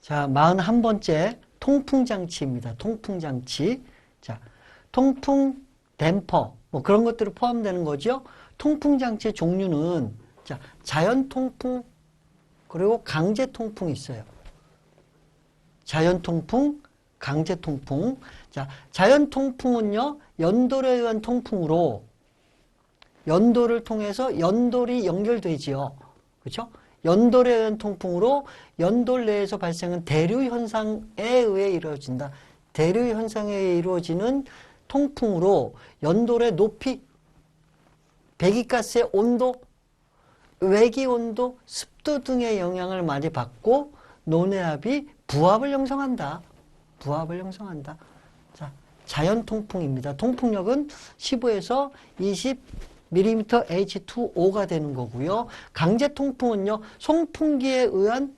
자, 41번째 통풍장치입니다. 통풍장치. 자, 통풍 댐퍼 뭐 그런 것들이 포함되는 거죠. 통풍장치의 종류는 자, 자연 통풍 그리고 강제 통풍이 있어요. 자연 통풍, 강제 통풍. 자, 자연 통풍은요, 연돌에 의한 통풍으로 연돌을 통해서 연돌이 연결되지요. 그렇죠? 연돌에 의한 통풍으로 연돌 내에서 발생한 대류 현상에 의해 이루어진다. 대류 현상에 의해 이루어지는 통풍으로 연돌의 높이, 배기가스의 온도, 외기 온도, 습도 등의 영향을 많이 받고 논해압이 부압을 형성한다. 부압을 형성한다. 자, 자연 통풍입니다. 통풍력은 15에서 20mm H2O가 되는 거고요. 강제 통풍은요, 송풍기에 의한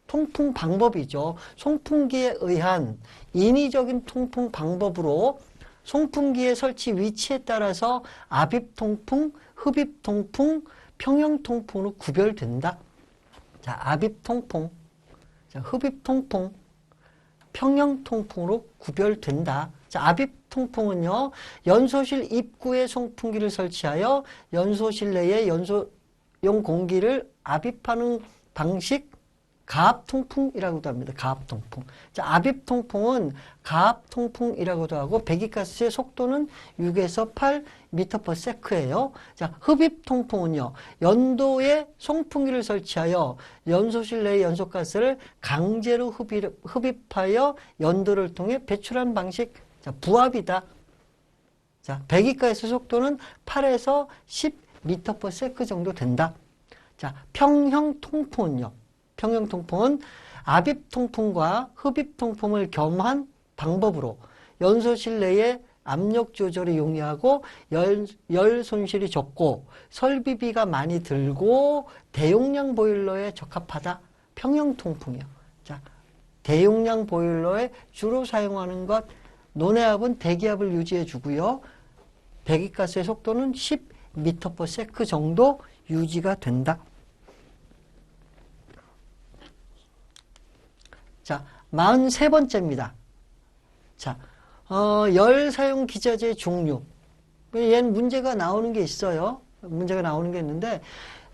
통풍 방법이죠. 송풍기에 의한 인위적인 통풍 방법으로 송풍기의 설치 위치에 따라서 압입통풍, 흡입통풍, 평형통풍으로 구별된다. 자, 압입통풍, 자, 흡입통풍, 평형통풍으로 구별된다. 자, 압입통풍은요, 연소실 입구에 송풍기를 설치하여 연소실 내에 연소용 공기를 압입하는 방식, 가압통풍이라고도 합니다. 가압통풍. 자, 압입통풍은 가압통풍이라고도 하고 배기가스의 속도는 6에서 8m/s예요. 자, 흡입통풍은요, 연도에 송풍기를 설치하여 연소실 내의 연소가스를 강제로 흡입하여 연도를 통해 배출한 방식. 자, 부압이다. 자, 배기가스의 속도는 8에서 10m/s 정도 된다. 자, 평형통풍은요, 평형통풍은 압입통풍과 흡입통풍을 겸한 방법으로 연소실 내에 압력 조절이 용이하고 열 손실이 적고 설비비가 많이 들고 대용량 보일러에 적합하다. 평형통풍이요. 자, 대용량 보일러에 주로 사용하는 것, 논해압은 대기압을 유지해 주고요. 배기가스의 속도는 10m/s 정도 유지가 된다. 자, 43번째입니다. 자, 열 사용 기자재 종류. 얘는 문제가 나오는 게 있어요. 문제가 나오는 게 있는데,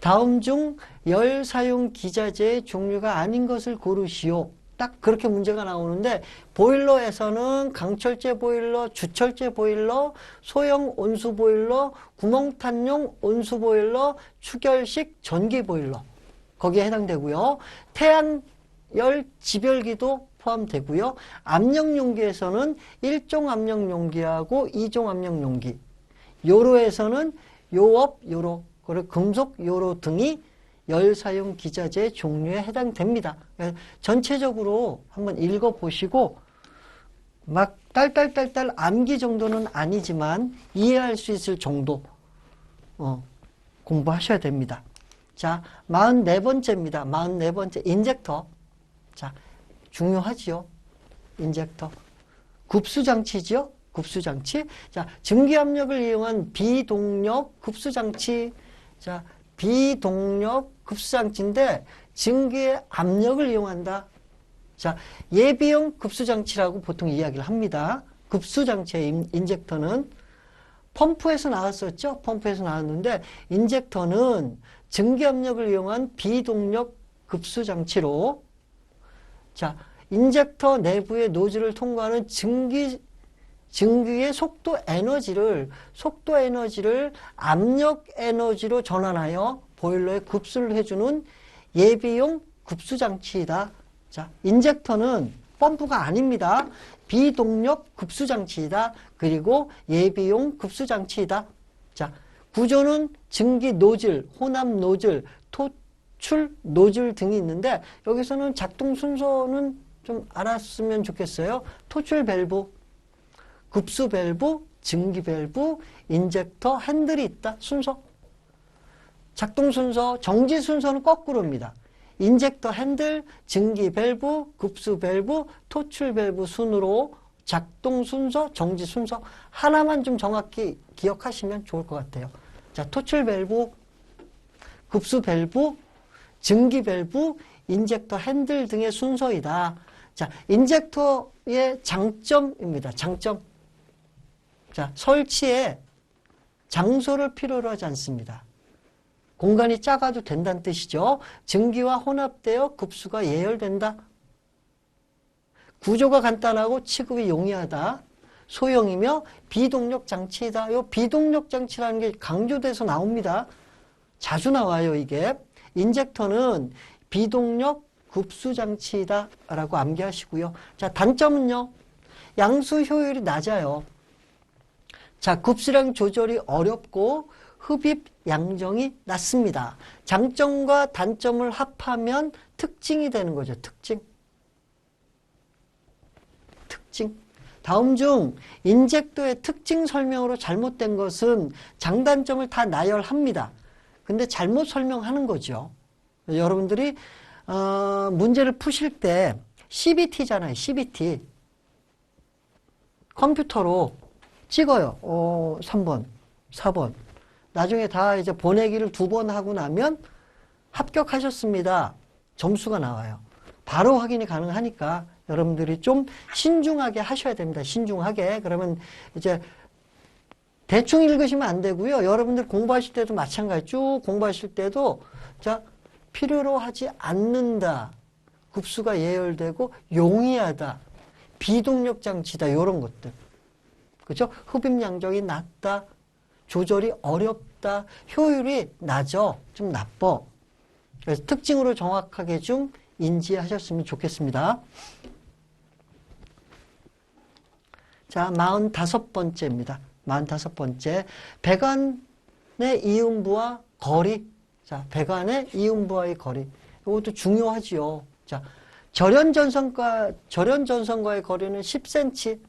다음 중 열 사용 기자재의 종류가 아닌 것을 고르시오. 딱 그렇게 문제가 나오는데, 보일러에서는 강철제 보일러, 주철제 보일러, 소형 온수 보일러, 구멍탄용 온수 보일러, 추결식 전기 보일러. 거기에 해당되고요. 태양열 지별기도 포함되고요. 압력용기에서는 1종 압력용기하고 2종 압력용기, 요로에서는 요업, 요로, 그리고 금속 요로 등이 열 사용 기자재 종류에 해당됩니다. 전체적으로 한번 읽어보시고 막 딸딸딸딸 암기 정도는 아니지만 이해할 수 있을 정도 공부하셔야 됩니다. 자, 44번째입니다. 44번째 인젝터. 자, 중요하지요. 인젝터. 급수장치지요. 급수장치. 자, 증기압력을 이용한 비동력 급수장치. 자, 비동력 급수장치인데 증기의 압력을 이용한다. 자, 예비용 급수장치라고 보통 이야기를 합니다. 급수장치의 인젝터는 펌프에서 나왔었죠. 펌프에서 나왔는데 인젝터는 증기압력을 이용한 비동력 급수장치로, 자, 인젝터 내부의 노즐을 통과하는 증기의 속도 에너지를 압력 에너지로 전환하여 보일러에 급수를 해주는 예비용 급수장치이다. 자, 인젝터는 펌프가 아닙니다. 비동력 급수장치이다. 그리고 예비용 급수장치이다. 자, 구조는 증기 노즐, 혼합 노즐, 토출 노즐 등이 있는데 여기서는 작동 순서는 좀 알았으면 좋겠어요. 토출 밸브, 급수 밸브, 증기 밸브, 인젝터, 핸들이 있다. 순서. 작동 순서, 정지 순서는 거꾸로입니다. 인젝터 핸들, 증기 밸브, 급수 밸브, 토출 밸브 순으로 작동 순서, 정지 순서 하나만 좀 정확히 기억하시면 좋을 것 같아요. 자, 토출 밸브, 급수 밸브, 증기 밸브, 인젝터 핸들 등의 순서이다. 자, 인젝터의 장점입니다. 장점. 자, 설치에 장소를 필요로 하지 않습니다. 공간이 작아도 된다는 뜻이죠. 증기와 혼합되어 급수가 예열된다. 구조가 간단하고 취급이 용이하다. 소형이며 비동력 장치이다. 이 비동력 장치라는 게 강조돼서 나옵니다. 자주 나와요, 이게. 인젝터는 비동력 급수 장치이다 라고 암기하시고요. 자, 단점은요. 양수 효율이 낮아요. 자, 급수량 조절이 어렵고 흡입 양정이 낮습니다. 장점과 단점을 합하면 특징이 되는 거죠. 특징. 다음 중 인젝터의 특징 설명으로 잘못된 것은 장단점을 다 나열합니다. 근데 잘못 설명하는 거죠. 여러분들이 문제를 푸실 때 CBT잖아요. CBT. 컴퓨터로 찍어요. 3번, 4번. 나중에 다 이제 보내기를 2번 하고 나면 합격하셨습니다. 점수가 나와요. 바로 확인이 가능하니까 여러분들이 좀 신중하게 하셔야 됩니다. 신중하게. 그러면 이제 대충 읽으시면 안 되고요. 여러분들 공부하실 때도 마찬가지. 쭉 공부하실 때도 자, 필요로 하지 않는다. 급수가 예열되고 용이하다. 비동력 장치다. 이런 것들. 그렇죠? 흡입 양정이 낮다. 조절이 어렵다. 효율이 낮아. 좀 나빠. 그래서 특징으로 정확하게 좀 인지하셨으면 좋겠습니다. 자, 45번째입니다. 45번째. 배관의 이음부와 거리. 자, 배관의 이음부와의 거리. 이것도 중요하지요. 자, 절연전선과의 거리는 10cm.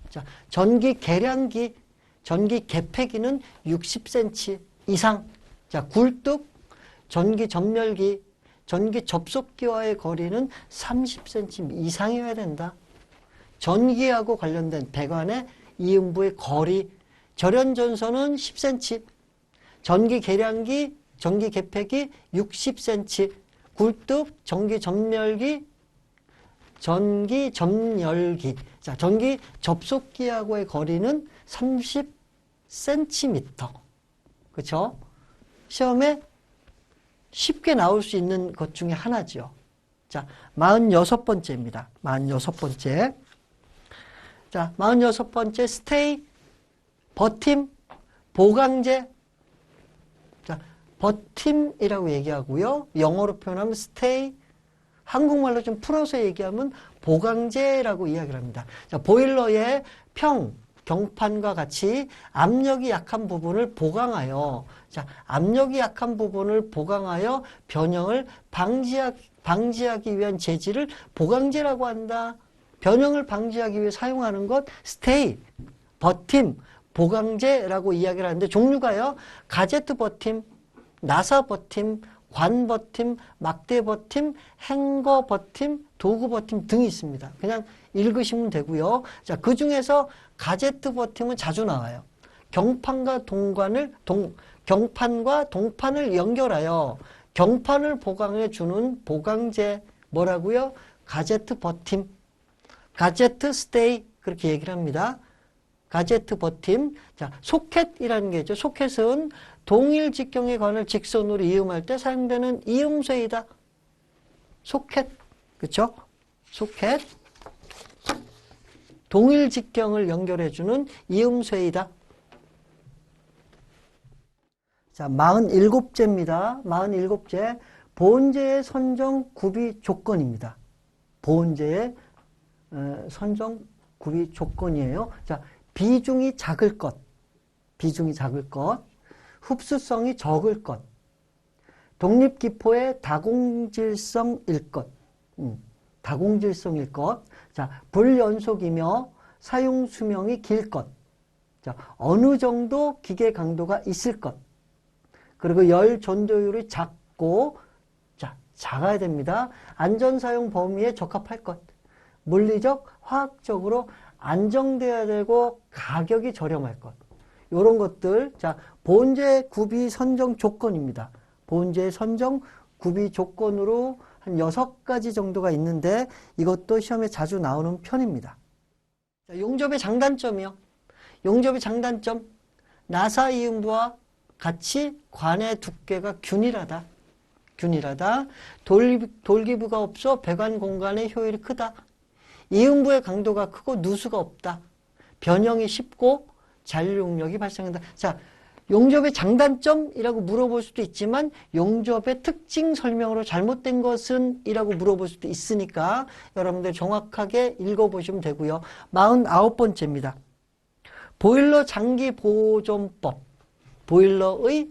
자, 전기 계량기, 전기 개폐기는 60cm 이상. 자, 굴뚝, 전기 전멸기, 전기 접속기와의 거리는 30cm 이상이어야 된다. 전기하고 관련된 배관의 이음부의 거리, 절연전선은 10cm, 전기 계량기, 전기 개폐기 60cm, 굴뚝, 전기 전멸기, 자, 전기 접속기하고의 거리는 30cm. 그렇죠? 시험에 쉽게 나올 수 있는 것 중에 하나죠. 자, 46번째입니다. 46번째. 자, 46번째 스테이, 버팀, 보강제. 자, 버팀이라고 얘기하고요. 영어로 표현하면 스테이, 한국말로 좀 풀어서 얘기하면 보강제라고 이야기를 합니다. 자, 보일러의 경판과 같이 압력이 약한 부분을 보강하여, 자, 압력이 약한 부분을 보강하여 변형을 방지하기 위한 재질을 보강제라고 한다. 변형을 방지하기 위해 사용하는 것, 스테이, 버팀, 보강제라고 이야기를 하는데 종류가요. 가제트 버팀, 나사 버팀, 관 버팀, 막대 버팀, 행거 버팀, 도구 버팀 등이 있습니다. 그냥 읽으시면 되고요. 자, 그 중에서 가제트 버팀은 자주 나와요. 경판과 동판을 연결하여 경판을 보강해 주는 보강제, 뭐라고요? 가제트 버팀, 가제트 스테이, 그렇게 얘기를 합니다. 가제트 버팀. 자, 소켓이라는 게 있죠. 소켓은 동일 직경의 관을 직선으로 이음할 때 사용되는 이음쇠이다. 소켓. 그렇죠? 소켓. 동일 직경을 연결해주는 이음쇠이다. 자, 47제입니다. 47제. 보온재의 선정 구비 조건입니다. 보온재의 선정 구비 조건이에요. 자, 비중이 작을 것. 흡수성이 적을 것. 독립기포의 다공질성일 것. 다공질성일 것. 자, 불연속이며 사용 수명이 길 것. 자, 어느 정도 기계 강도가 있을 것. 그리고 열 전도율이 작고, 자, 작아야 됩니다. 안전사용 범위에 적합할 것. 물리적, 화학적으로 안정돼야 되고 가격이 저렴할 것. 이런 것들. 자, 보온재 구비 선정 조건입니다. 보온재 선정 구비 조건으로 한 6가지 정도가 있는데 이것도 시험에 자주 나오는 편입니다. 자, 용접의 장단점이요. 용접의 장단점. 나사 이음부와 같이 관의 두께가 균일하다. 균일하다. 돌기부가 없어 배관 공간의 효율이 크다. 이음부의 강도가 크고 누수가 없다. 변형이 쉽고 잔용력이 발생한다. 자, 용접의 장단점이라고 물어볼 수도 있지만 용접의 특징 설명으로 잘못된 것은 이라고 물어볼 수도 있으니까 여러분들 정확하게 읽어보시면 되고요. 49번째입니다. 보일러 장기보존법. 보일러의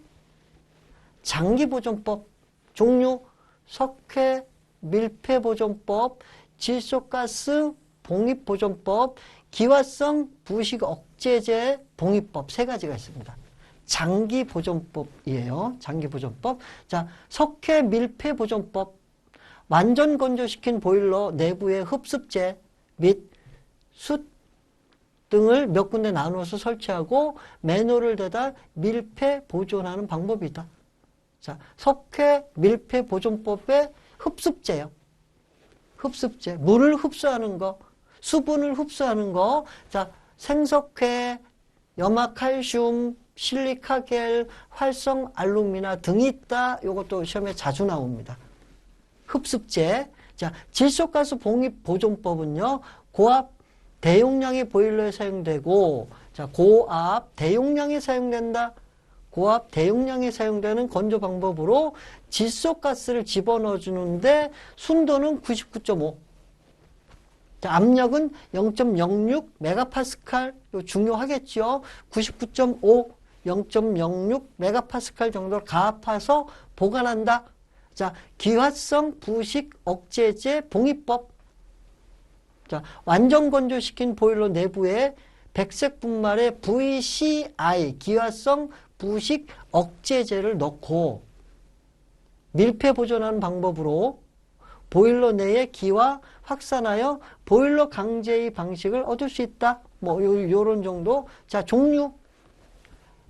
장기보존법. 종류 석회 밀폐보존법, 질소가스 봉입보존법, 기화성 부식 억제제 봉입법 3가지가 있습니다. 장기보존법이에요. 장기보존법. 자, 석회 밀폐보존법. 완전 건조시킨 보일러 내부에 흡습제 및 숯 등을 몇 군데 나누어서 설치하고 맨홀을 대다 밀폐 보존하는 방법이다. 자, 석회 밀폐 보존법의 흡습제요. 흡습제. 물을 흡수하는 거, 수분을 흡수하는 거. 자, 생석회, 염화칼슘, 실리카겔, 활성 알루미나 등이 있다. 이것도 시험에 자주 나옵니다. 흡습제. 자, 질소가스 봉입 보존법은요. 고압 대용량의 보일러에 사용되고, 자, 고압 대용량에 사용된다. 고압 대용량에 사용되는 건조 방법으로 질소가스를 집어넣어 주는데 순도는 99.5. 자, 압력은 0.06 메가파스칼. 이거 중요하겠죠. 99.5, 0.06 메가파스칼 정도를 가압해서 보관한다. 자, 기화성 부식 억제제 봉입법. 자, 완전 건조시킨 보일러 내부에 백색 분말에 VCI 기화성 부식 억제제를 넣고 밀폐 보존하는 방법으로 보일러 내에 기화 확산하여 보일러 강제의 방식을 얻을 수 있다. 뭐 요런 정도. 자, 종류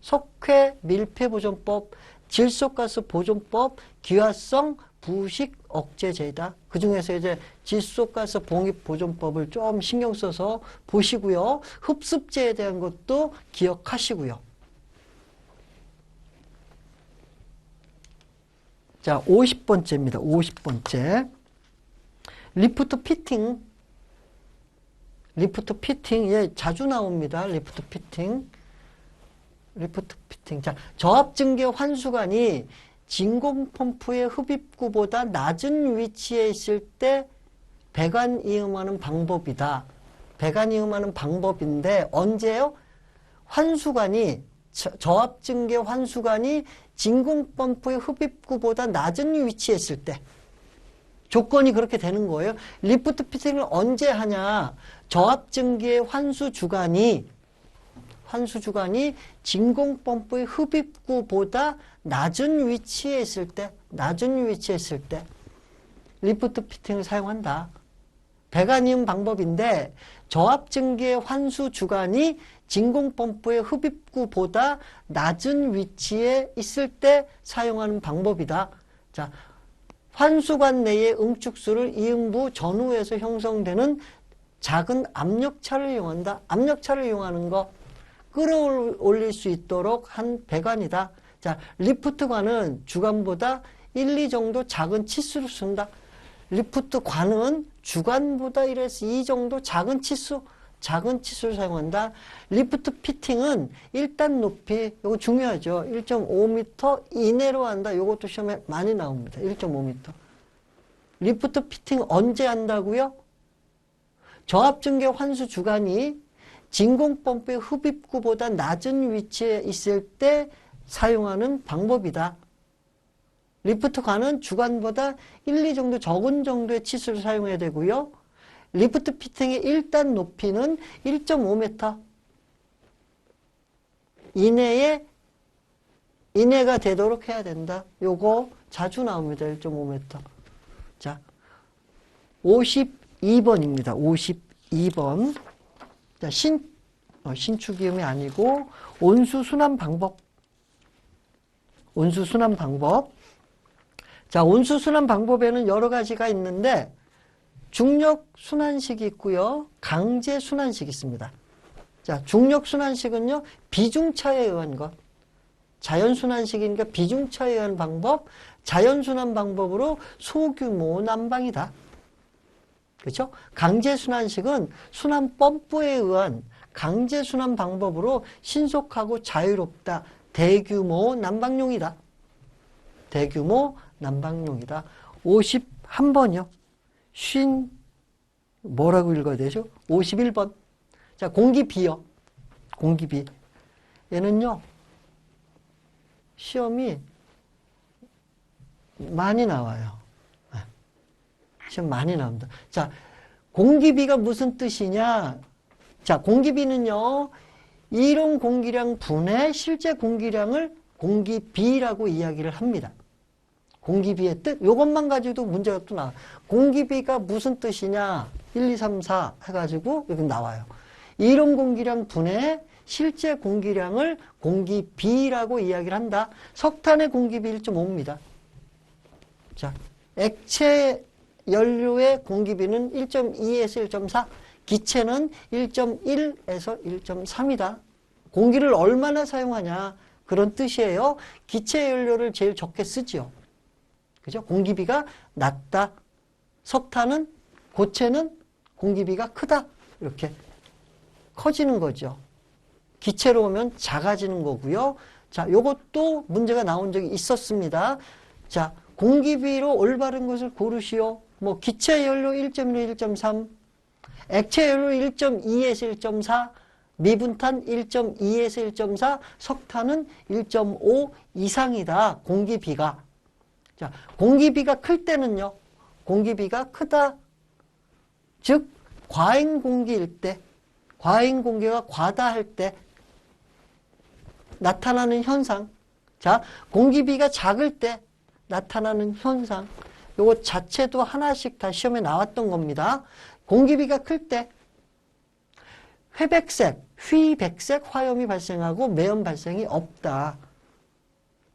석회 밀폐 보존법, 질소가스 보존법, 기화성 부식 억제제다. 그 중에서 이제 질소가스 봉입 보존법을 좀 신경 써서 보시고요. 흡습제에 대한 것도 기억하시고요. 자, 50번째입니다. 50번째. 리프트 피팅. 리프트 피팅. 예, 자주 나옵니다. 리프트 피팅. 리프트 피팅. 자, 저압 증개 환수관이 진공 펌프의 흡입구보다 낮은 위치에 있을 때 배관 이음하는 방법이다. 배관 이음하는 방법인데 언제요? 환수관이 저압 증개 환수관이 진공 펌프의 흡입구보다 낮은 위치에 있을 때 조건이 그렇게 되는 거예요. 리프트 피팅을 언제 하냐? 저압 증개 환수 주관이 진공 펌프의 흡입구보다 낮은 위치에 있을 때 리프트 피팅을 사용한다. 배관 이음 방법인데 저압 증개 환수 주관이 진공 펌프의 흡입구보다 낮은 위치에 있을 때 사용하는 방법이다. 자, 환수관 내의 응축수를 이음부 전후에서 형성되는 작은 압력차를 이용한다. 압력차를 이용하는 거 끌어올릴 수 있도록 한 배관이다. 자, 리프트관은 주관보다 1, 2 정도 작은 치수를 쓴다. 리프트관은 주관보다 1에서 2 정도 작은 치수를 사용한다. 리프트 피팅은 1단 높이, 이거 중요하죠. 1.5m 이내로 한다. 이것도 시험에 많이 나옵니다. 1.5m. 리프트 피팅 언제 한다고요? 저압 증개 환수 주관이 진공 펌프의 흡입구보다 낮은 위치에 있을 때 사용하는 방법이다. 리프트관은 주관보다 1, 2 정도 적은 정도의 치수를 사용해야 되고요. 리프트 피팅의 1단 높이는 1.5m 이내가 되도록 해야 된다. 요거 자주 나옵니다. 1.5m. 자, 52번입니다. 52번. 자, 신축이음이 아니고 온수 순환 방법. 온수 순환 방법. 자, 온수 순환 방법에는 여러 가지가 있는데 중력 순환식이 있고요. 강제 순환식이 있습니다. 자, 중력 순환식은요. 비중차에 의한 것. 자연 순환식이니까 비중차에 의한 방법, 자연 순환 방법으로 소규모 난방이다. 그렇죠? 강제 순환식은 순환 펌프에 의한 강제 순환 방법으로 신속하고 자유롭다. 대규모 난방용이다. 대규모 난방용이다. 51번이요. 뭐라고 읽어야 되죠? 51번. 자, 공기비요. 공기비. 얘는요. 시험이 많이 나와요. 시험 많이 나옵니다. 자, 공기비가 무슨 뜻이냐? 자, 공기비는요. 이론 공기량 분의 실제 공기량을 공기비라고 이야기를 합니다. 공기비의 뜻, 이것만 가지고도 문제가 또 나와요. 공기비가 무슨 뜻이냐? 1, 2, 3, 4 해가지고 여기 나와요. 이론 공기량 분의 실제 공기량을 공기비라고 이야기를 한다. 석탄의 공기비 1.5입니다. 자, 액체 연료의 공기비는 1.2에서 1.4, 기체는 1.1에서 1.3이다. 공기를 얼마나 사용하냐 그런 뜻이에요. 기체 연료를 제일 적게 쓰지요. 그죠? 공기비가 낮다. 석탄은, 고체는 공기비가 크다. 이렇게 커지는 거죠. 기체로 오면 작아지는 거고요. 자, 요것도 문제가 나온 적이 있었습니다. 자, 공기비로 올바른 것을 고르시오. 뭐 기체 연료 1.1, 1.3, 액체 연료 1.2에서 1.4, 미분탄 1.2에서 1.4, 석탄은 1.5 이상이다. 공기비가. 자, 공기비가 클 때는요. 공기비가 크다. 즉 과잉 공기일 때, 과잉 공기가 과다할 때 나타나는 현상. 자, 공기비가 작을 때 나타나는 현상. 요거 자체도 하나씩 다 시험에 나왔던 겁니다. 공기비가 클 때 회백색, 휘백색 화염이 발생하고 매연 발생이 없다.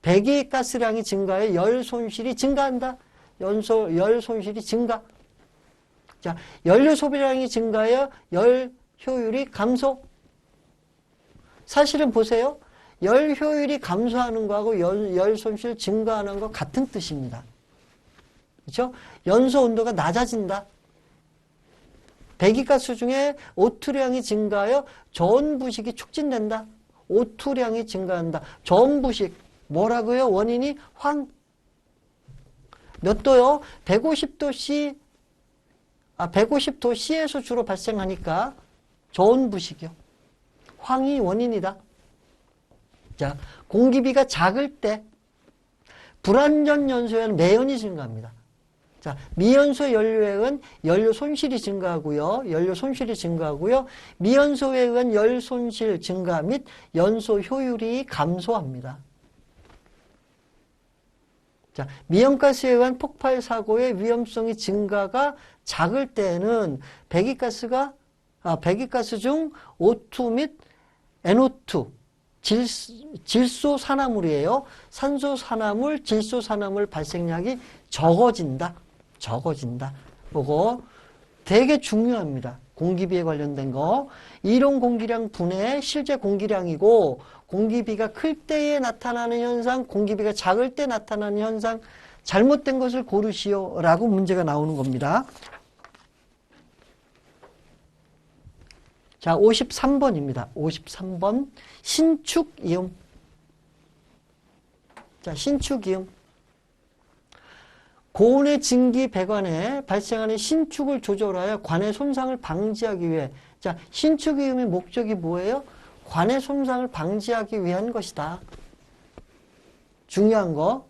배기가스량이 증가해 열 손실이 증가한다. 열 손실이 증가. 자, 연료 소비량이 증가하여 열 효율이 감소. 사실은 보세요. 열 효율이 감소하는 거하고 열 손실 증가하는 거 같은 뜻입니다. 그렇죠? 연소 온도가 낮아진다. 배기가스 중에 O2량이 증가하여 저온부식이 촉진된다. O2량이 증가한다. 저온부식. 뭐라고요? 원인이 황. 몇 도요? 150도 C, 150도 C에서 주로 발생하니까 저온부식이요. 황이 원인이다. 자, 공기비가 작을 때 불완전 연소에는 매연이 증가합니다. 자, 미연소 연료에 의한 연료 손실이 증가하고요. 연료 손실이 증가하고요. 미연소에 의한 열 손실 증가 및 연소 효율이 감소합니다. 자, 미연가스에 의한 폭발 사고의 위험성이 증가가 작을 때에는 배기가스 중 O2 및 NO2 질소산화물이에요. 산소산화물, 질소산화물 발생량이 적어진다. 그거 되게 중요합니다. 공기비에 관련된 거. 이론 공기량 분의 실제 공기량이고 공기비가 클 때에 나타나는 현상, 공기비가 작을 때 나타나는 현상, 잘못된 것을 고르시오 라고 문제가 나오는 겁니다. 자, 53번입니다. 53번 신축이음. 자, 신축이음. 고온의 증기 배관에 발생하는 신축을 조절하여 관의 손상을 방지하기 위해. 자, 신축이음의 목적이 뭐예요? 관의 손상을 방지하기 위한 것이다. 중요한 거.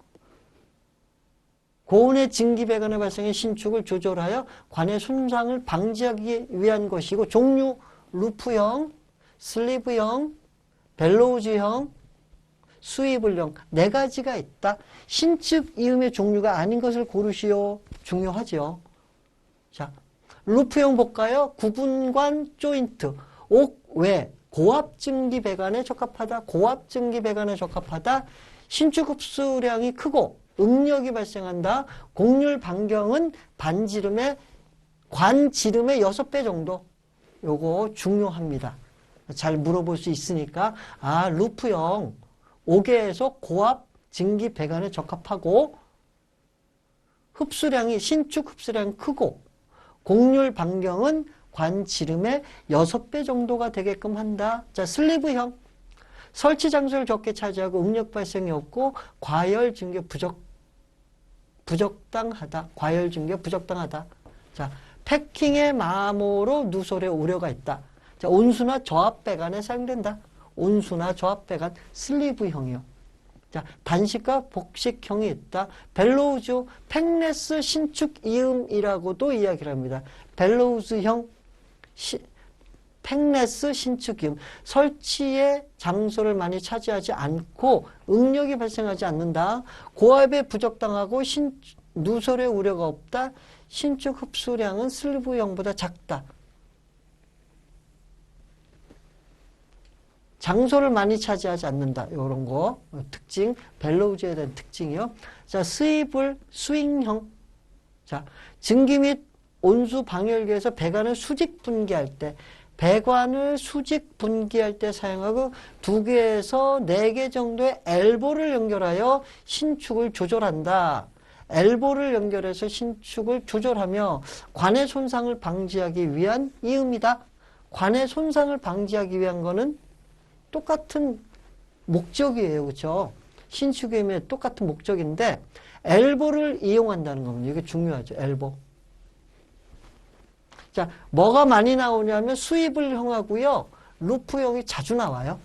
고온의 증기 배관에 발생한 신축을 조절하여 관의 손상을 방지하기 위한 것이고, 종류 루프형, 슬리브형, 벨로우즈형, 스위블형 4가지가 있다. 신축 이음의 종류가 아닌 것을 고르시오. 중요하죠. 자, 루프형 볼까요? 구분관 조인트, 옥외, 고압증기 배관에 적합하다. 고압증기 배관에 적합하다. 신축 흡수량이 크고 응력이 발생한다. 곡률 반경은 관지름의 6배 정도. 요거 중요합니다. 잘 물어볼 수 있으니까 루프형 5개에서 고압 증기 배관에 적합하고 신축 흡수량이 크고 곡률 반경은 관지름의 6배 정도가 되게끔 한다. 자, 슬리브형 설치 장소를 적게 차지하고 응력 발생이 없고 과열 증개 부적당하다. 과열 증개 부적당하다. 자, 패킹의 마모로 누설의 우려가 있다. 자, 온수나 저압 배관에 사용된다. 온수나 저압 배관 슬리브형이요. 자, 단식과 복식형이 있다. 벨로우즈 팽레스 신축 이음이라고도 이야기를 합니다. 벨로우즈형 팽레스 신축 이음. 설치의 장소를 많이 차지하지 않고 응력이 발생하지 않는다. 고압에 부적당하고 누설의 우려가 없다. 신축 흡수량은 슬리브형보다 작다. 장소를 많이 차지하지 않는다. 이런 거 특징, 벨로우즈에 대한 특징이요. 자, 스윙형. 자, 증기 및 온수 방열기에서 배관을 수직 분기할 때 사용하고 2개에서 4개 정도의 엘보를 연결하여 신축을 조절한다. 엘보를 연결해서 신축을 조절하며 관의 손상을 방지하기 위한 이음이다. 관의 손상을 방지하기 위한 거는 똑같은 목적이에요. 그렇죠? 신축임의 똑같은 목적인데 엘보를 이용한다는 겁니다. 이게 중요하죠. 엘보. 자, 뭐가 많이 나오냐면 수입을형하고요. 루프형이 자주 나와요.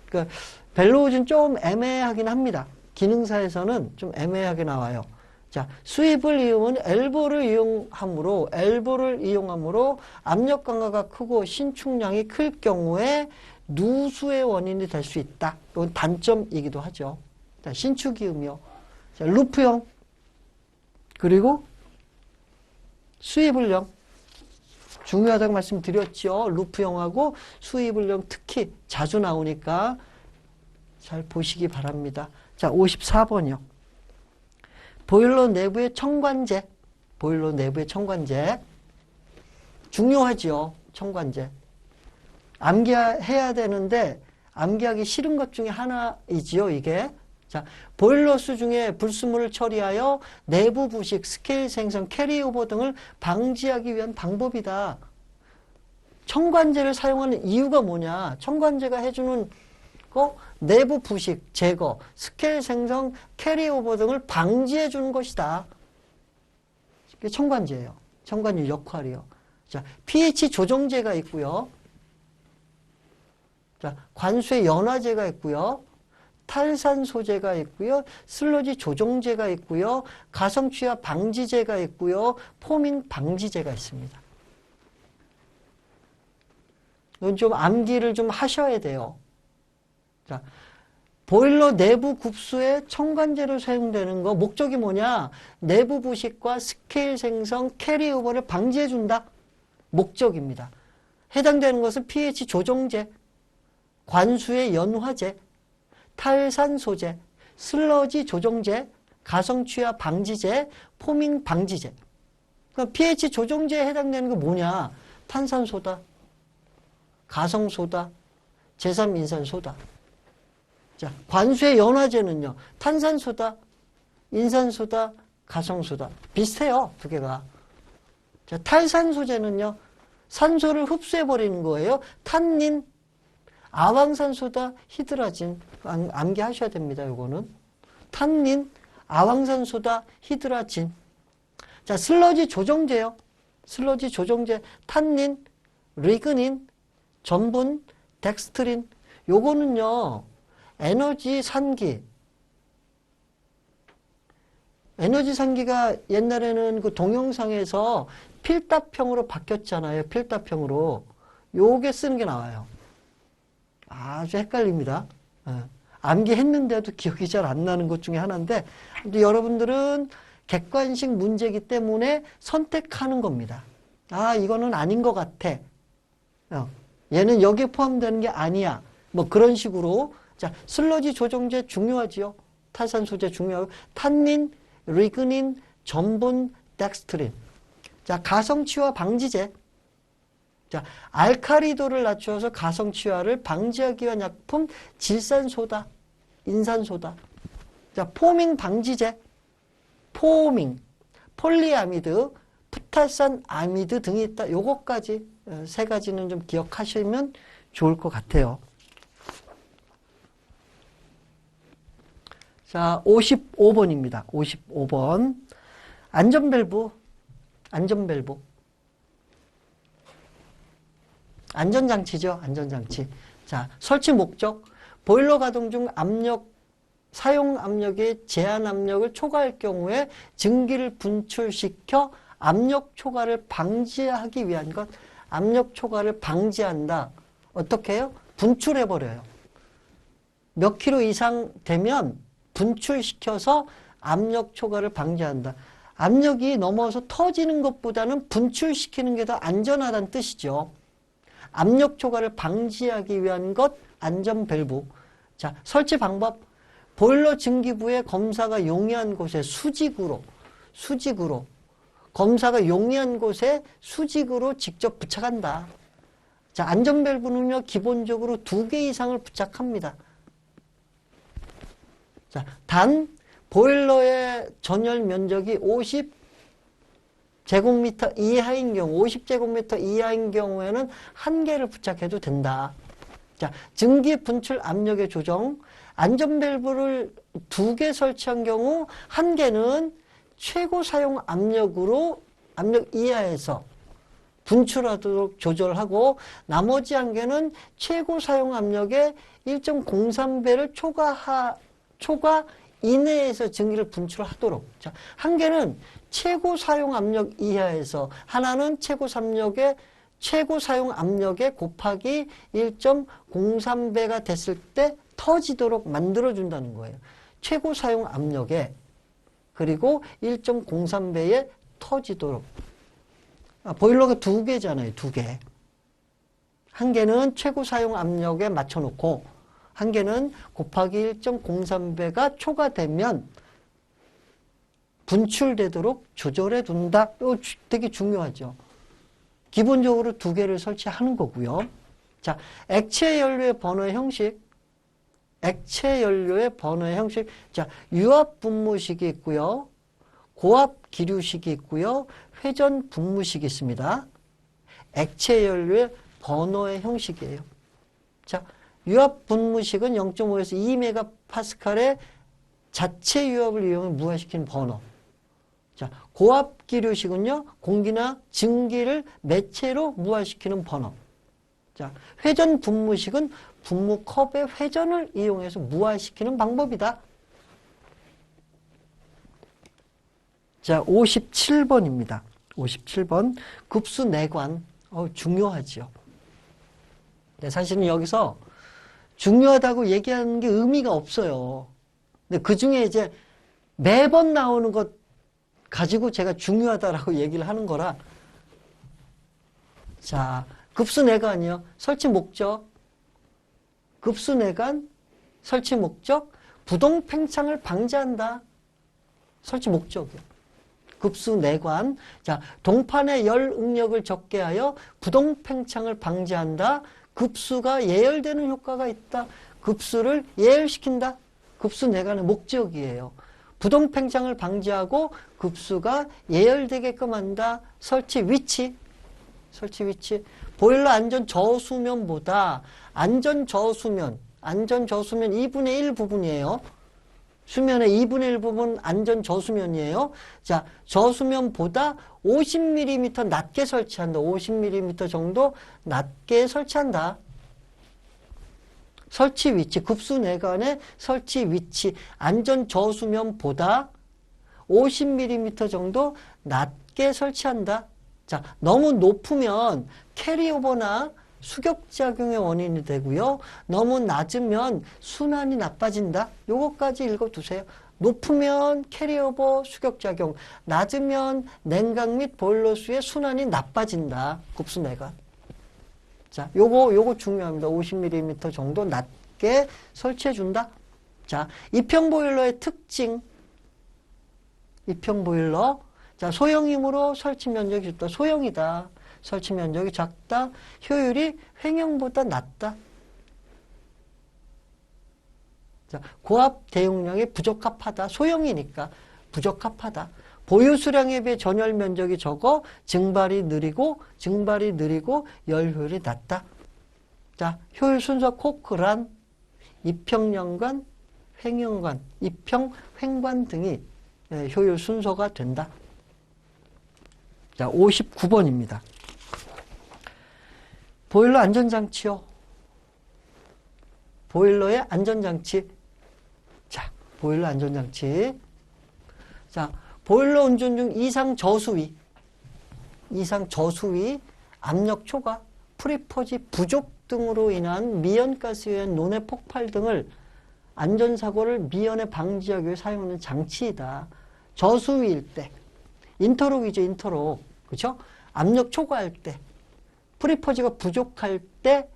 그러니까 벨로우즈는 좀 애매하긴 합니다. 기능사에서는 좀 애매하게 나와요. 자, 수입을 이용은 엘보를 이용함으로 압력 강화가 크고 신축량이 클 경우에 누수의 원인이 될 수 있다. 이건 단점이기도 하죠. 자, 신축이음이요. 자, 루프형 그리고 수입을형 중요하다고 말씀드렸죠. 루프형하고 수입을형 특히 자주 나오니까 잘 보시기 바랍니다. 자, 54번이요. 보일러 내부의 청관제. 중요하지요. 청관제. 암기해야 되는데 암기하기 싫은 것 중에 하나이지요. 이게. 자, 보일러수 중에 불순물을 처리하여 내부 부식, 스케일 생성, 캐리오버 등을 방지하기 위한 방법이다. 청관제를 사용하는 이유가 뭐냐? 청관제가 해주는 거 내부 부식, 제거, 스케일 생성, 캐리오버 등을 방지해 주는 것이다. 이게 청관제예요. 청관제 역할이요. 자, pH 조정제가 있고요. 자, 관수의 연화제가 있고요. 탈산 소재가 있고요. 슬러지 조정제가 있고요. 가성 취하 방지제가 있고요. 포밍 방지제가 있습니다. 이건 좀 암기를 좀 하셔야 돼요. 자, 보일러 내부 굽수에 청관제로 사용되는 거 목적이 뭐냐? 내부 부식과 스케일 생성, 캐리오버를 방지해 준다. 목적입니다. 해당되는 것은 pH 조정제, 관수의 연화제, 탈산 소재, 슬러지 조정제, 가성 취하 방지제, 포밍 방지제. 그러니까 pH 조정제에 해당되는 게 뭐냐? 탄산소다, 가성소다, 제3인산소다. 자, 관수의 연화제는요. 탄산소다, 인산소다, 가성소다. 비슷해요. 두 개가. 자, 탈산소제는요. 산소를 흡수해버리는 거예요. 탄닌, 아황산소다, 히드라진. 암기하셔야 됩니다. 요거는. 탄닌, 아황산소다, 히드라진. 자, 슬러지 조정제요. 슬러지 조정제. 탄닌, 리그닌, 전분, 덱스트린. 요거는요. 에너지 산기. 에너지 산기가 옛날에는 그 동영상에서 필답형으로 바뀌었잖아요. 필답형으로. 요게 쓰는 게 나와요. 아주 헷갈립니다. 암기했는데도 기억이 잘 안 나는 것 중에 하나인데, 근데 여러분들은 객관식 문제이기 때문에 선택하는 겁니다. 아, 이거는 아닌 것 같아. 얘는 여기에 포함되는 게 아니야. 뭐 그런 식으로. 자, 슬러지 조정제 중요하지요. 탈산 소재 중요하고 탄닌, 리그닌, 전분, 덱스트린. 자, 가성치화 방지제. 자, 알카리도를 낮추어서 가성치화를 방지하기 위한 약품 질산소다, 인산소다. 자, 포밍 방지제. 포밍, 폴리아미드, 푸탈산 아미드 등이 있다. 요것까지 세 가지는 좀 기억하시면 좋을 것 같아요. 자, 55번입니다. 55번. 안전밸브. 안전장치죠. 안전장치. 자, 설치 목적. 보일러 가동 중 사용 압력의 제한 압력을 초과할 경우에 증기를 분출시켜 압력 초과를 방지하기 위한 것. 압력 초과를 방지한다. 어떻게 해요? 분출해버려요. 몇 킬로 이상 되면 분출시켜서 압력 초과를 방지한다. 압력이 넘어서 터지는 것보다는 분출시키는 게 더 안전하다는 뜻이죠. 압력 초과를 방지하기 위한 것, 안전 밸브. 자, 설치 방법. 보일러 증기부에 검사가 용이한 곳에 수직으로 검사가 용이한 곳에 수직으로 직접 부착한다. 자, 안전 밸브는요, 기본적으로 2개 이상을 부착합니다. 자, 단 보일러의 전열 면적이 50제곱미터 이하인 경우, 50제곱미터 이하인 경우에는 1개를 부착해도 된다. 자, 증기 분출 압력의 조정. 안전 밸브를 2개 설치한 경우 1개는 최고 사용 압력 이하에서 분출하도록 조절하고 나머지 1개는 최고 사용 압력의 1.03배를 초과 이내에서 증기를 분출하도록. 자, 1개는 최고 사용 압력 이하에서, 하나는 최고 사용 압력에 곱하기 1.03배가 됐을 때 터지도록 만들어준다는 거예요. 최고 사용 압력에 그리고 1.03배에 터지도록. 보일러가 2개잖아요. 2개. 1개는 최고 사용 압력에 맞춰놓고 1개는 곱하기 1.03배가 초과되면 분출되도록 조절해 둔다. 이거 되게 중요하죠. 기본적으로 2개를 설치하는 거고요. 자, 액체 연료의 번호의 형식. 자, 유압 분무식이 있고요. 고압 기류식이 있고요. 회전 분무식이 있습니다. 액체 연료의 번호의 형식이에요. 자, 유압 분무식은 0.5에서 2MPa의 자체 유압을 이용해 무화시키는 번호. 자, 고압 기류식은요, 공기나 증기를 매체로 무화시키는 번호. 자, 회전 분무식은 분무 컵의 회전을 이용해서 무화시키는 방법이다. 자, 57번입니다. 57번. 급수 내관. 중요하죠. 네, 사실은 여기서 중요하다고 얘기하는 게 의미가 없어요. 근데 그 중에 이제 매번 나오는 것 가지고 제가 중요하다라고 얘기를 하는 거라. 자, 급수 내관이요. 설치 목적. 급수 내관, 설치 목적, 부동 팽창을 방지한다. 설치 목적이요. 급수 내관. 자, 동판의 열 응력을 적게 하여 부동 팽창을 방지한다. 급수가 예열되는 효과가 있다. 급수를 예열시킨다. 급수 내관의 목적이에요. 부동 팽창을 방지하고 급수가 예열되게끔 한다. 설치 위치. 보일러 안전 저수면보다 안전 저수면 2분의 1 부분이에요. 수면의 2분의 1 부분 안전 저수면이에요. 자, 저수면보다 50mm 낮게 설치한다. 50mm 정도 낮게 설치한다. 설치 위치, 급수 내관의 설치 위치, 안전 저수면보다 50mm 정도 낮게 설치한다. 자, 너무 높으면 캐리오버나 수격작용의 원인이 되고요. 너무 낮으면 순환이 나빠진다. 요거까지 읽어두세요. 높으면 캐리오버 수격작용, 낮으면 냉각 및 보일러수의 순환이 나빠진다. 급수 내관. 자, 요거 중요합니다. 50mm 정도 낮게 설치해준다. 자, 입형 보일러의 특징. 입형 보일러. 자, 소형이므로 설치 면적이 작다. 소형이다. 설치 면적이 작다. 효율이 횡형보다 낮다. 자, 고압 대용량이 부적합하다. 소형이니까 부적합하다. 보유 수량에 비해 전열 면적이 적어 증발이 느리고 열 효율이 낮다. 자, 효율 순서 코크란, 입형연관, 횡연관, 입형, 횡관 등이 효율 순서가 된다. 자, 59번입니다. 보일러 안전장치요. 보일러의 안전장치. 자, 보일러 안전장치. 자, 보일러 운전 중 이상 저수위, 압력 초과, 프리퍼지 부족 등으로 인한 미연가스에 의한 논의 폭발 등을 안전사고를 미연에 방지하기 위해 사용하는 장치이다. 저수위일 때, 인터록이죠, 인터록. 그렇죠? 압력 초과할 때, 프리퍼지가 부족할 때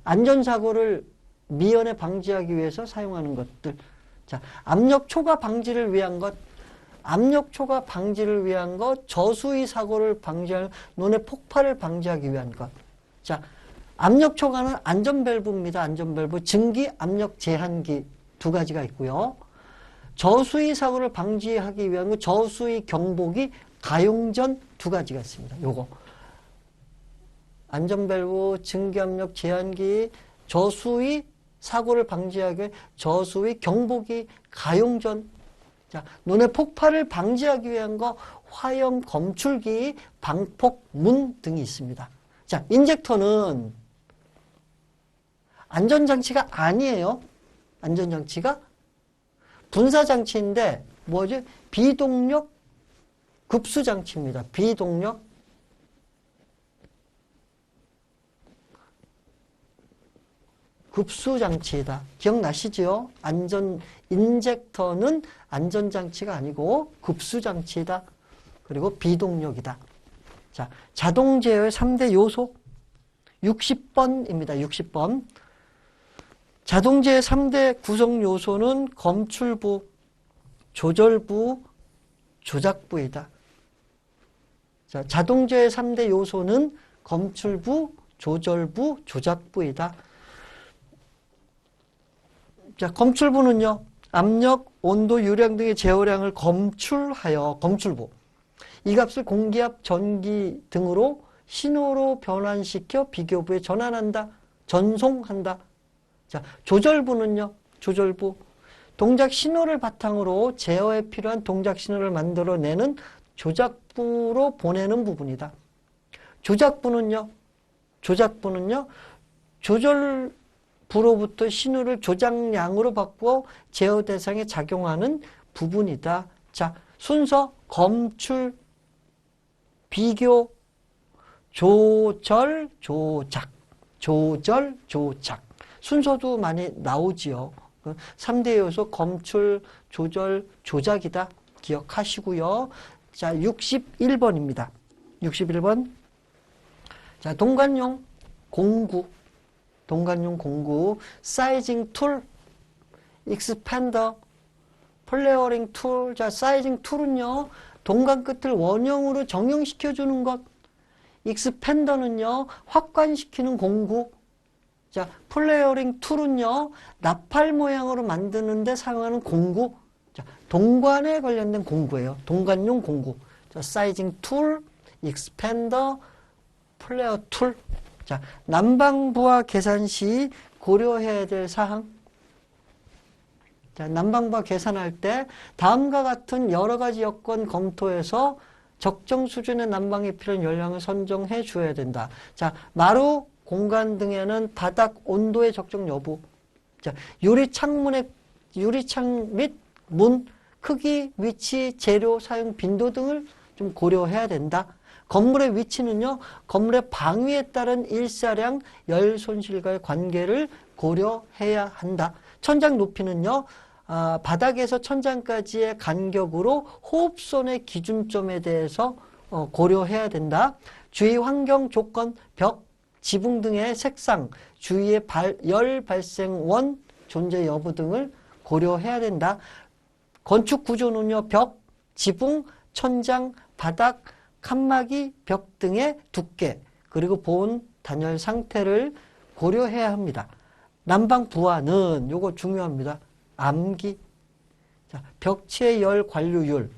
안전사고를 미연에 방지하기 위해서 사용하는 것들. 자, 압력 초과 방지를 위한 것, 저수위 사고를 방지하는 논의 폭발을 방지하기 위한 것. 자, 압력 초과는 안전밸브입니다. 안전밸브. 증기, 압력 제한기 두 가지가 있고요. 저수위 사고를 방지하기 위한 것, 저수위 경보기, 가용전 두 가지가 있습니다. 요거. 안전밸브, 증기, 압력 제한기, 저수위 사고를 방지하기 위해 저수위 경보기, 가용전. 자, 논의 폭발을 방지하기 위한 거, 화염 검출기, 방폭문 등이 있습니다. 자, 인젝터는 안전장치가 아니에요. 안전장치가 분사장치인데 뭐지? 비동력 급수장치입니다. 비동력 급수장치이다. 기억나시죠? 인젝터는 안전장치가 아니고 급수장치이다. 그리고 비동력이다. 자, 자동 제어의 3대 요소 60번입니다. 60번. 자동 제어의 3대 구성 요소는 검출부, 조절부, 조작부이다. 자, 자동 제어의 3대 요소는 검출부, 조절부, 조작부이다. 자, 검출부는요, 압력, 온도, 유량 등의 제어량을 검출하여, 검출부. 이 값을 공기압, 전기 등으로 신호로 변환시켜 비교부에 전환한다, 전송한다. 자, 조절부는요, 조절부. 동작 신호를 바탕으로 제어에 필요한 동작 신호를 만들어내는 조작부로 보내는 부분이다. 조작부는요, 조절부로부터 신호를 조작량으로 바꾸어 제어 대상에 작용하는 부분이다. 자, 순서, 검출, 비교, 조절, 조작. 순서도 많이 나오지요. 3대 요소 검출, 조절, 조작이다. 기억하시고요. 자, 61번입니다. 61번. 자, 동관용 공구. 사이징 툴, 익스펜더, 플레어링 툴. 자, 사이징 툴은요, 동관 끝을 원형으로 정형시켜주는 것. 익스펜더는요, 확관시키는 공구. 자, 플레어링 툴은요, 나팔 모양으로 만드는데 사용하는 공구. 자, 동관에 관련된 공구예요. 동관용 공구. 자, 사이징 툴, 익스펜더, 플레어 툴. 자, 난방부하 계산 시 고려해야 될 사항. 자, 난방부하 계산할 때 다음과 같은 여러 가지 여건 검토해서 적정 수준의 난방에 필요한 열량을 선정해 주어야 된다. 자, 마루, 공간 등에는 바닥 온도의 적정 여부. 자, 유리창 및 문 크기, 위치, 재료 사용 빈도 등을 좀 고려해야 된다. 건물의 위치는요, 건물의 방위에 따른 일사량, 열 손실과의 관계를 고려해야 한다. 천장 높이는요, 바닥에서 천장까지의 간격으로 호흡선의 기준점에 대해서 고려해야 된다. 주위 환경 조건, 벽, 지붕 등의 색상, 주위의 열 발생 원 존재 여부 등을 고려해야 된다. 건축 구조는요, 벽, 지붕, 천장, 바닥, 칸막이, 벽 등의 두께, 그리고 보온 단열 상태를 고려해야 합니다. 난방 부하는 요거 중요합니다. 암기. 자, 벽체 열 관류율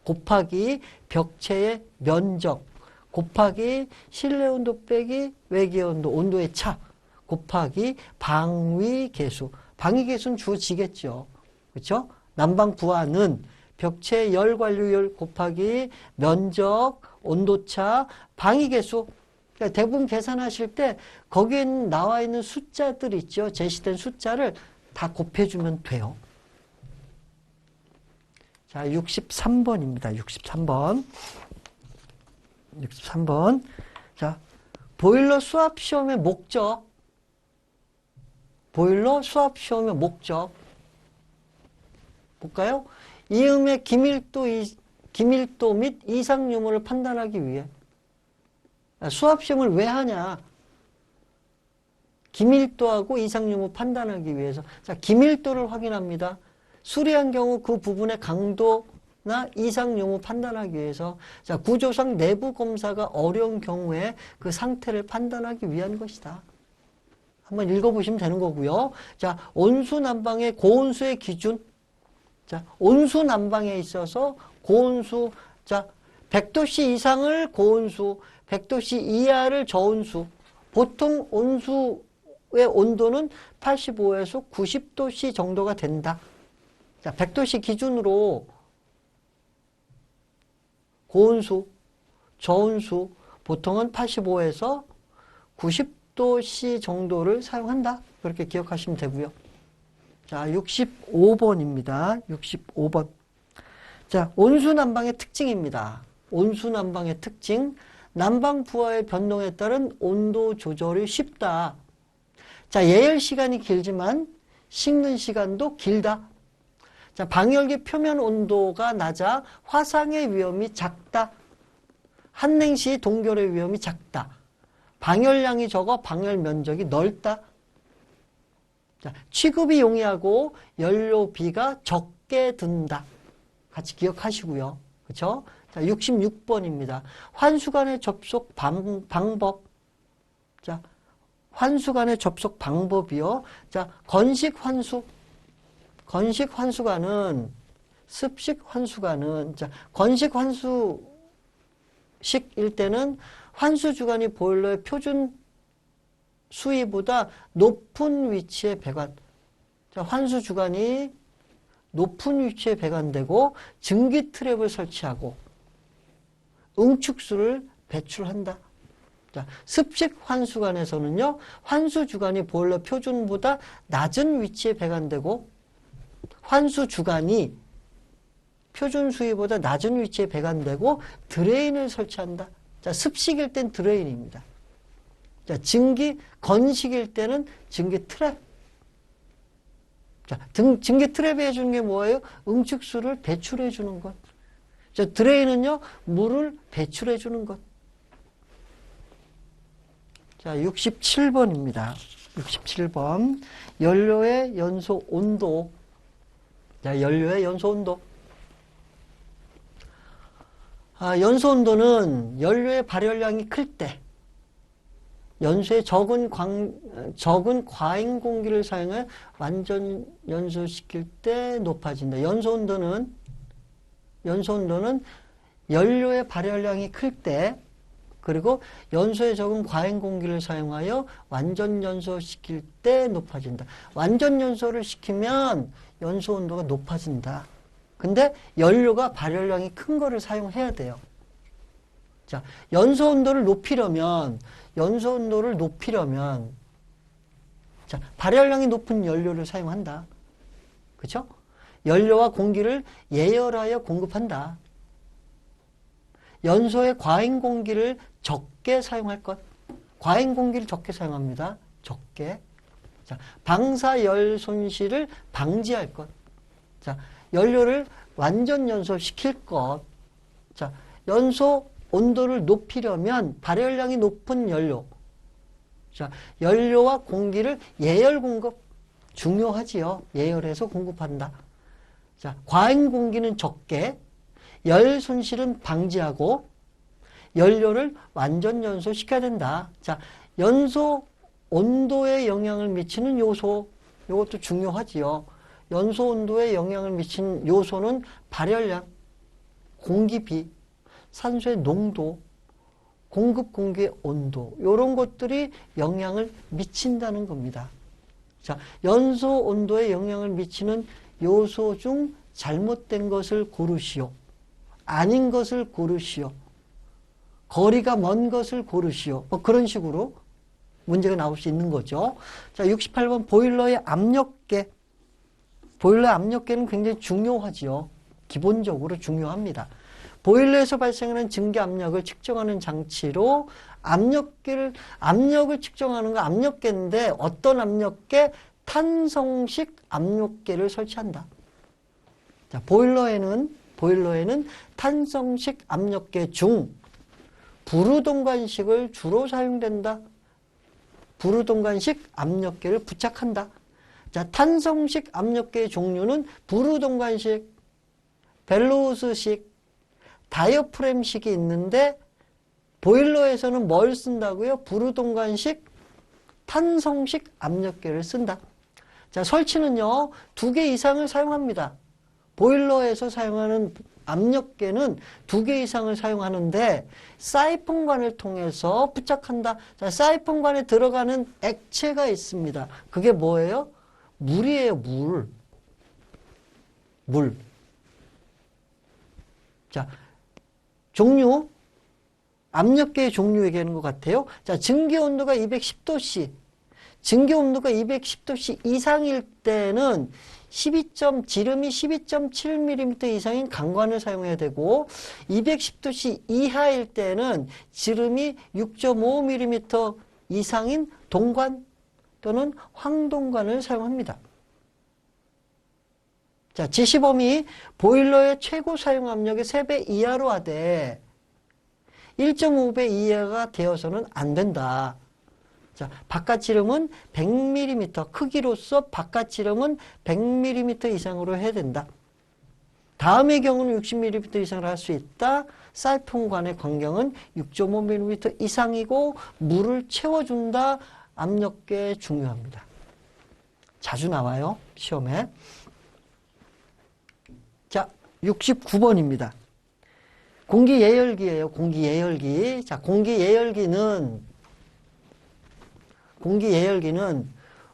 곱하기 벽체의 면적 곱하기 실내 온도 빼기 외기 온도, 온도의 차 곱하기 방위 계수. 방위 계수는 주어지겠죠. 그렇죠? 난방 부하는 벽체 열 관류율 곱하기 면적, 온도차, 방위 계수. 그러니까 대부분 계산하실 때 거기에 나와 있는 숫자들 있죠. 제시된 숫자를 다 곱해주면 돼요. 자, 63번입니다. 63번. 63번. 자, 보일러 수압 시험의 목적. 보일러 수압 시험의 목적. 볼까요? 이음의 기밀도 및 이상 유무를 판단하기 위해. 수압 시험을 왜 하냐? 기밀도하고 이상 유무 판단하기 위해서. 자, 기밀도를 확인합니다. 수리한 경우 그 부분의 강도나 이상 유무 판단하기 위해서. 자, 구조상 내부 검사가 어려운 경우에 그 상태를 판단하기 위한 것이다. 한번 읽어보시면 되는 거고요. 자, 온수 난방의 고온수의 기준. 자, 온수 난방에 있어서 고온수, 자, 100도씨 이상을 고온수, 100도씨 이하를 저온수. 보통 온수의 온도는 85에서 90도씨 정도가 된다. 자, 100도씨 기준으로 고온수, 저온수, 보통은 85에서 90도씨 정도를 사용한다. 그렇게 기억하시면 되고요. 자, 65번입니다. 65번. 자, 온수난방의 특징입니다. 온수난방의 특징. 난방 부하의 변동에 따른 온도 조절이 쉽다. 자, 예열 시간이 길지만 식는 시간도 길다. 자, 방열기 표면 온도가 낮아 화상의 위험이 작다. 한냉 시 동결의 위험이 작다. 방열량이 적어 방열 면적이 넓다. 자, 취급이 용이하고 연료비가 적게 든다. 같이 기억하시고요. 그렇죠? 자, 66번입니다. 환수관의 접속 방법. 자, 환수관의 접속 방법이요. 자, 건식 환수. 건식 환수관은, 습식 환수관은, 자, 건식 환수식일 때는 환수 주관이 보일러의 표준 수위보다 높은 위치에 배관. 자, 환수 주관이 높은 위치에 배관되고 증기 트랩을 설치하고 응축수를 배출한다. 자, 습식 환수관에서는요, 환수 주관이 보일러 표준보다 낮은 위치에 배관되고 환수 주관이 표준 수위보다 낮은 위치에 배관되고 드레인을 설치한다. 자, 습식일 땐 드레인입니다. 자, 증기, 건식일 때는 증기 트랩. 자, 증기 트랩이 해주는 게 뭐예요? 응축수를 배출해 주는 것. 자, 드레인은요, 물을 배출해 주는 것. 자, 67번입니다. 67번. 연료의 연소 온도. 자, 연료의 연소 온도. 연소 온도는 연료의 발열량이 클 때, 연소에 적은 과잉 공기를 사용해 완전 연소시킬 때 높아진다. 연소 온도는 연료의 발열량이 클 때, 그리고 연소에 적은 과잉 공기를 사용하여 완전 연소시킬 때 높아진다. 완전 연소를 시키면 연소 온도가 높아진다. 근데 연료가 발열량이 큰 거를 사용해야 돼요. 자, 연소 온도를 높이려면, 자, 발열량이 높은 연료를 사용한다. 그쵸? 연료와 공기를 예열하여 공급한다. 연소에 과잉 공기를 적게 사용할 것. 과잉 공기를 적게 사용합니다. 적게. 자, 방사열 손실을 방지할 것. 자, 연료를 완전 연소시킬 것. 자, 연소 온도를 높이려면 발열량이 높은 연료. 자, 연료와 공기를 예열 공급. 중요하지요. 예열해서 공급한다. 자, 과잉 공기는 적게, 열 손실은 방지하고 연료를 완전 연소시켜야 된다. 자, 연소 온도에 영향을 미치는 요소, 이것도 중요하지요. 연소 온도에 영향을 미치는 요소는 발열량, 공기비, 산소의 농도, 공급 공기의 온도, 이런 것들이 영향을 미친다는 겁니다. 자, 연소 온도에 영향을 미치는 요소 중 잘못된 것을 고르시오. 아닌 것을 고르시오. 거리가 먼 것을 고르시오. 뭐 그런 식으로 문제가 나올 수 있는 거죠. 자, 68번 보일러의 압력계. 보일러 압력계는 굉장히 중요하지요. 기본적으로 중요합니다. 보일러에서 발생하는 증기 압력을 측정하는 장치로 압력을 측정하는 거 압력계인데 어떤 압력계? 탄성식 압력계를 설치한다. 자, 보일러에는 탄성식 압력계 중 부루동관식을 주로 사용된다. 부루동관식 압력계를 부착한다. 자, 탄성식 압력계의 종류는 부루동관식, 벨로우스식, 다이어프램식이 있는데 보일러에서는 뭘 쓴다고요? 부루동관식, 탄성식 압력계를 쓴다. 자, 설치는요, 2개 이상을 사용합니다. 보일러에서 사용하는 압력계는 2개 이상을 사용하는데 사이폰관을 통해서 부착한다. 자, 사이폰관에 들어가는 액체가 있습니다. 그게 뭐예요? 물이에요, 물. 자, 종류, 압력계의 종류 얘기하는 것 같아요. 자, 증기 온도가 210도씨. 증기 온도가 210도씨 이상일 때는 지름이 12.7mm 이상인 강관을 사용해야 되고 210도씨 이하일 때는 지름이 6.5mm 이상인 동관 또는 황동관을 사용합니다. 자, 지시범위 보일러의 최고 사용 압력의 3배 이하로 하되 1.5배 이하가 되어서는 안 된다. 자, 바깥 지름은 100mm, 크기로서 바깥 지름은 100mm 이상으로 해야 된다. 다음의 경우는 60mm 이상을 할 수 있다. 사이폰관의 광경은 6.5mm 이상이고 물을 채워준다. 압력계 중요합니다. 자주 나와요, 시험에. 자, 69번입니다. 공기 예열기예요. 공기 예열기. 자, 공기 예열기는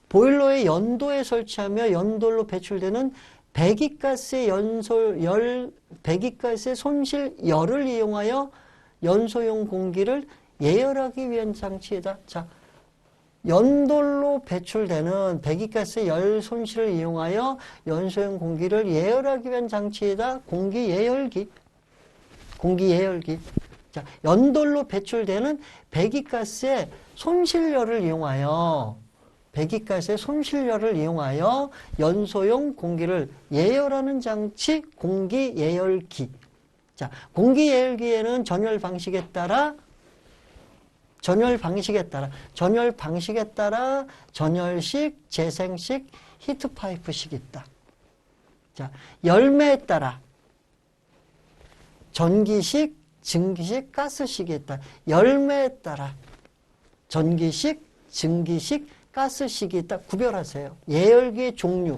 보일러의 연도에 설치하며 연돌로 배출되는 배기가스의 배기가스의 손실 열을 이용하여 연소용 공기를 예열하기 위한 장치이다. 자, 연돌로 배출되는 배기가스의 열 손실을 이용하여 연소용 공기를 예열하기 위한 장치이다. 공기 예열기. 자, 연돌로 배출되는 배기가스의 손실열을 이용하여 연소용 공기를 예열하는 장치 공기 예열기. 자, 공기 예열기에는 전열 방식에 따라 전열식, 재생식, 히트파이프식이 있다. 자, 열매에 따라 전기식, 증기식, 가스식이 있다. 열매에 따라 전기식, 증기식, 가스식이 있다. 구별하세요. 예열기의 종류.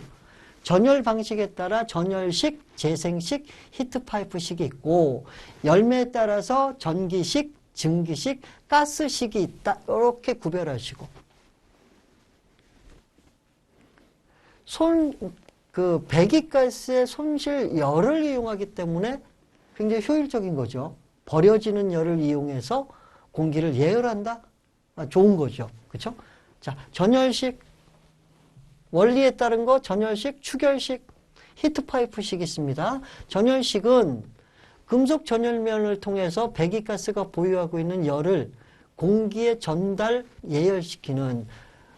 전열 방식에 따라 전열식, 재생식, 히트파이프식이 있고 열매에 따라서 전기식, 증기식, 가스식이 있다. 이렇게 구별하시고 배기가스의 손실 열을 이용하기 때문에 굉장히 효율적인 거죠. 버려지는 열을 이용해서 공기를 예열한다? 좋은 거죠. 그렇죠? 자, 전열식, 원리에 따른 거 전열식, 추결식, 히트파이프식이 있습니다. 전열식은 금속 전열면을 통해서 배기가스가 보유하고 있는 열을 공기에 전달, 예열시키는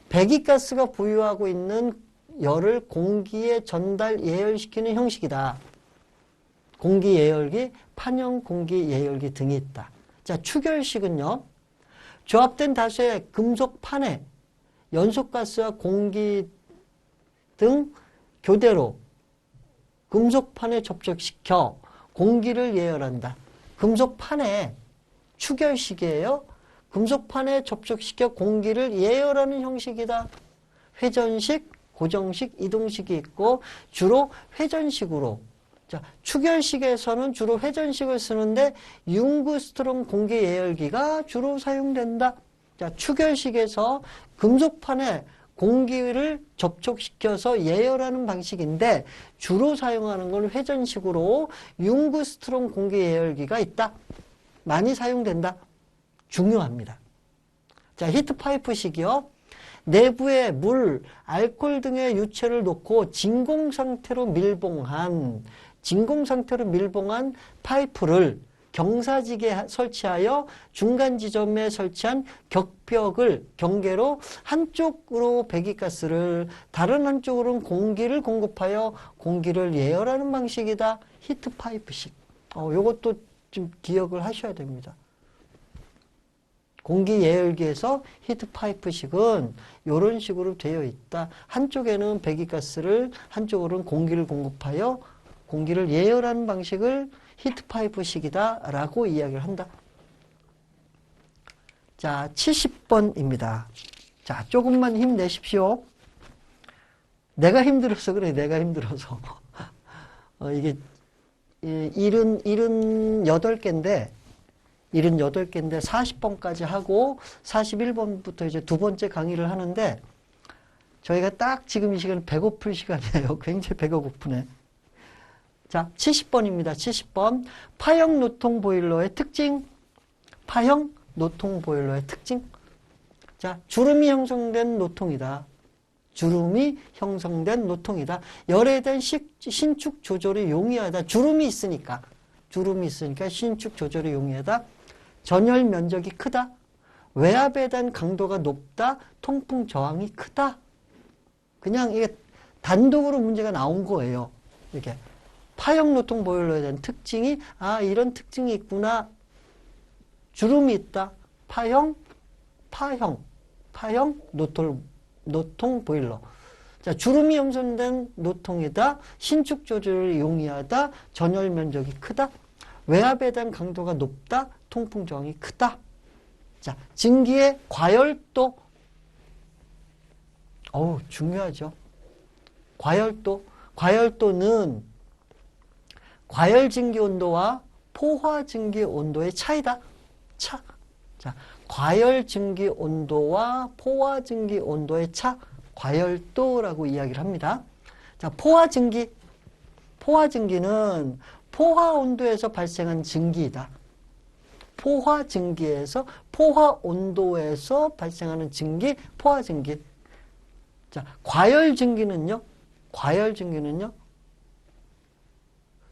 배기가스가 보유하고 있는 열을 공기에 전달, 예열시키는 형식이다. 공기 예열기, 판형 공기 예열기 등이 있다. 자, 추결식은요. 조합된 다수의 금속 판에 연소가스와 공기 등 교대로 금속판에 접촉시켜 공기를 예열한다. 금속판에 축열식이에요. 금속판에 접촉시켜 공기를 예열하는 형식이다. 회전식, 고정식, 이동식이 있고 주로 회전식으로. 자, 축열식에서는 주로 회전식을 쓰는데 융구스트롬 공기 예열기가 주로 사용된다. 자, 축열식에서 금속판에 공기를 접촉시켜서 예열하는 방식인데 주로 사용하는 건 회전식으로 융구스트롬 공기 예열기가 있다. 많이 사용된다. 중요합니다. 자, 히트파이프식이요. 내부에 물, 알코올 등의 유체를 놓고 진공 상태로 밀봉한 파이프를 경사지게 설치하여 중간 지점에 설치한 격벽을 경계로 한쪽으로 배기가스를 다른 한쪽으로는 공기를 공급하여 공기를 예열하는 방식이다. 히트파이프식. 요것도 좀 기억을 하셔야 됩니다. 공기 예열기에서 히트파이프식은 이런 식으로 되어 있다. 한쪽에는 배기가스를 한쪽으로는 공기를 공급하여 공기를 예열하는 방식을 히트파이프식이다 라고 이야기를 한다. 자, 70번입니다. 자, 조금만 힘내십시오. 내가 힘들어서 그래. 내가 힘들어서. 이게 78개인데 40번까지 하고 41번부터 이제 두 번째 강의를 하는데 저희가 딱 지금 이 시간은 배고플 시간이에요. 굉장히 배가 고프네. 자, 70번입니다. 70번. 파형 노통 보일러의 특징. 파형 노통 보일러의 특징. 자, 주름이 형성된 노통이다. 주름이 형성된 노통이다. 열에 대한 신축 조절이 용이하다. 주름이 있으니까 신축 조절이 용이하다. 전열 면적이 크다. 외압에 대한 강도가 높다. 통풍 저항이 크다. 그냥 이게 단독으로 문제가 나온 거예요. 이렇게. 파형 노통 보일러에 대한 특징이 이런 특징이 있구나. 주름이 있다. 파형 노통 보일러. 자, 주름이 형성된 노통이다. 신축 조절이 용이하다. 전열 면적이 크다. 외압에 대한 강도가 높다. 통풍 저항이 크다. 자, 증기의 과열도. 중요하죠. 과열도는 과열 증기 온도와 포화 증기 온도의 차이다. 자, 과열 증기 온도와 포화 증기 온도의 차, 과열도라고 이야기를 합니다. 자, 포화 증기는 포화 온도에서 발생한 증기이다. 포화 온도에서 발생하는 증기, 포화 증기. 자, 과열 증기는요.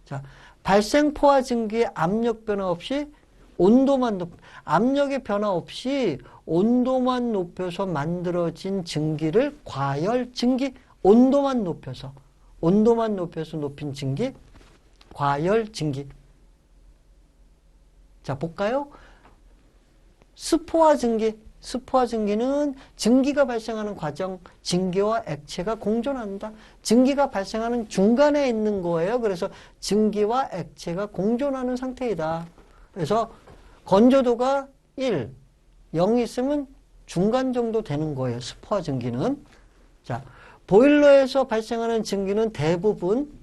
자, 발생 포화 증기의 압력 변화 없이 압력의 변화 없이 온도만 높여서 만들어진 증기를 과열 증기, 온도만 높여서 높인 증기, 과열 증기. 자, 볼까요? 수포화 증기는 증기가 발생하는 과정, 증기와 액체가 공존한다. 증기가 발생하는 중간에 있는 거예요. 그래서 증기와 액체가 공존하는 상태이다. 그래서 건조도가 1, 0이 있으면 중간 정도 되는 거예요. 수포화 증기는. 자, 보일러에서 발생하는 증기는 대부분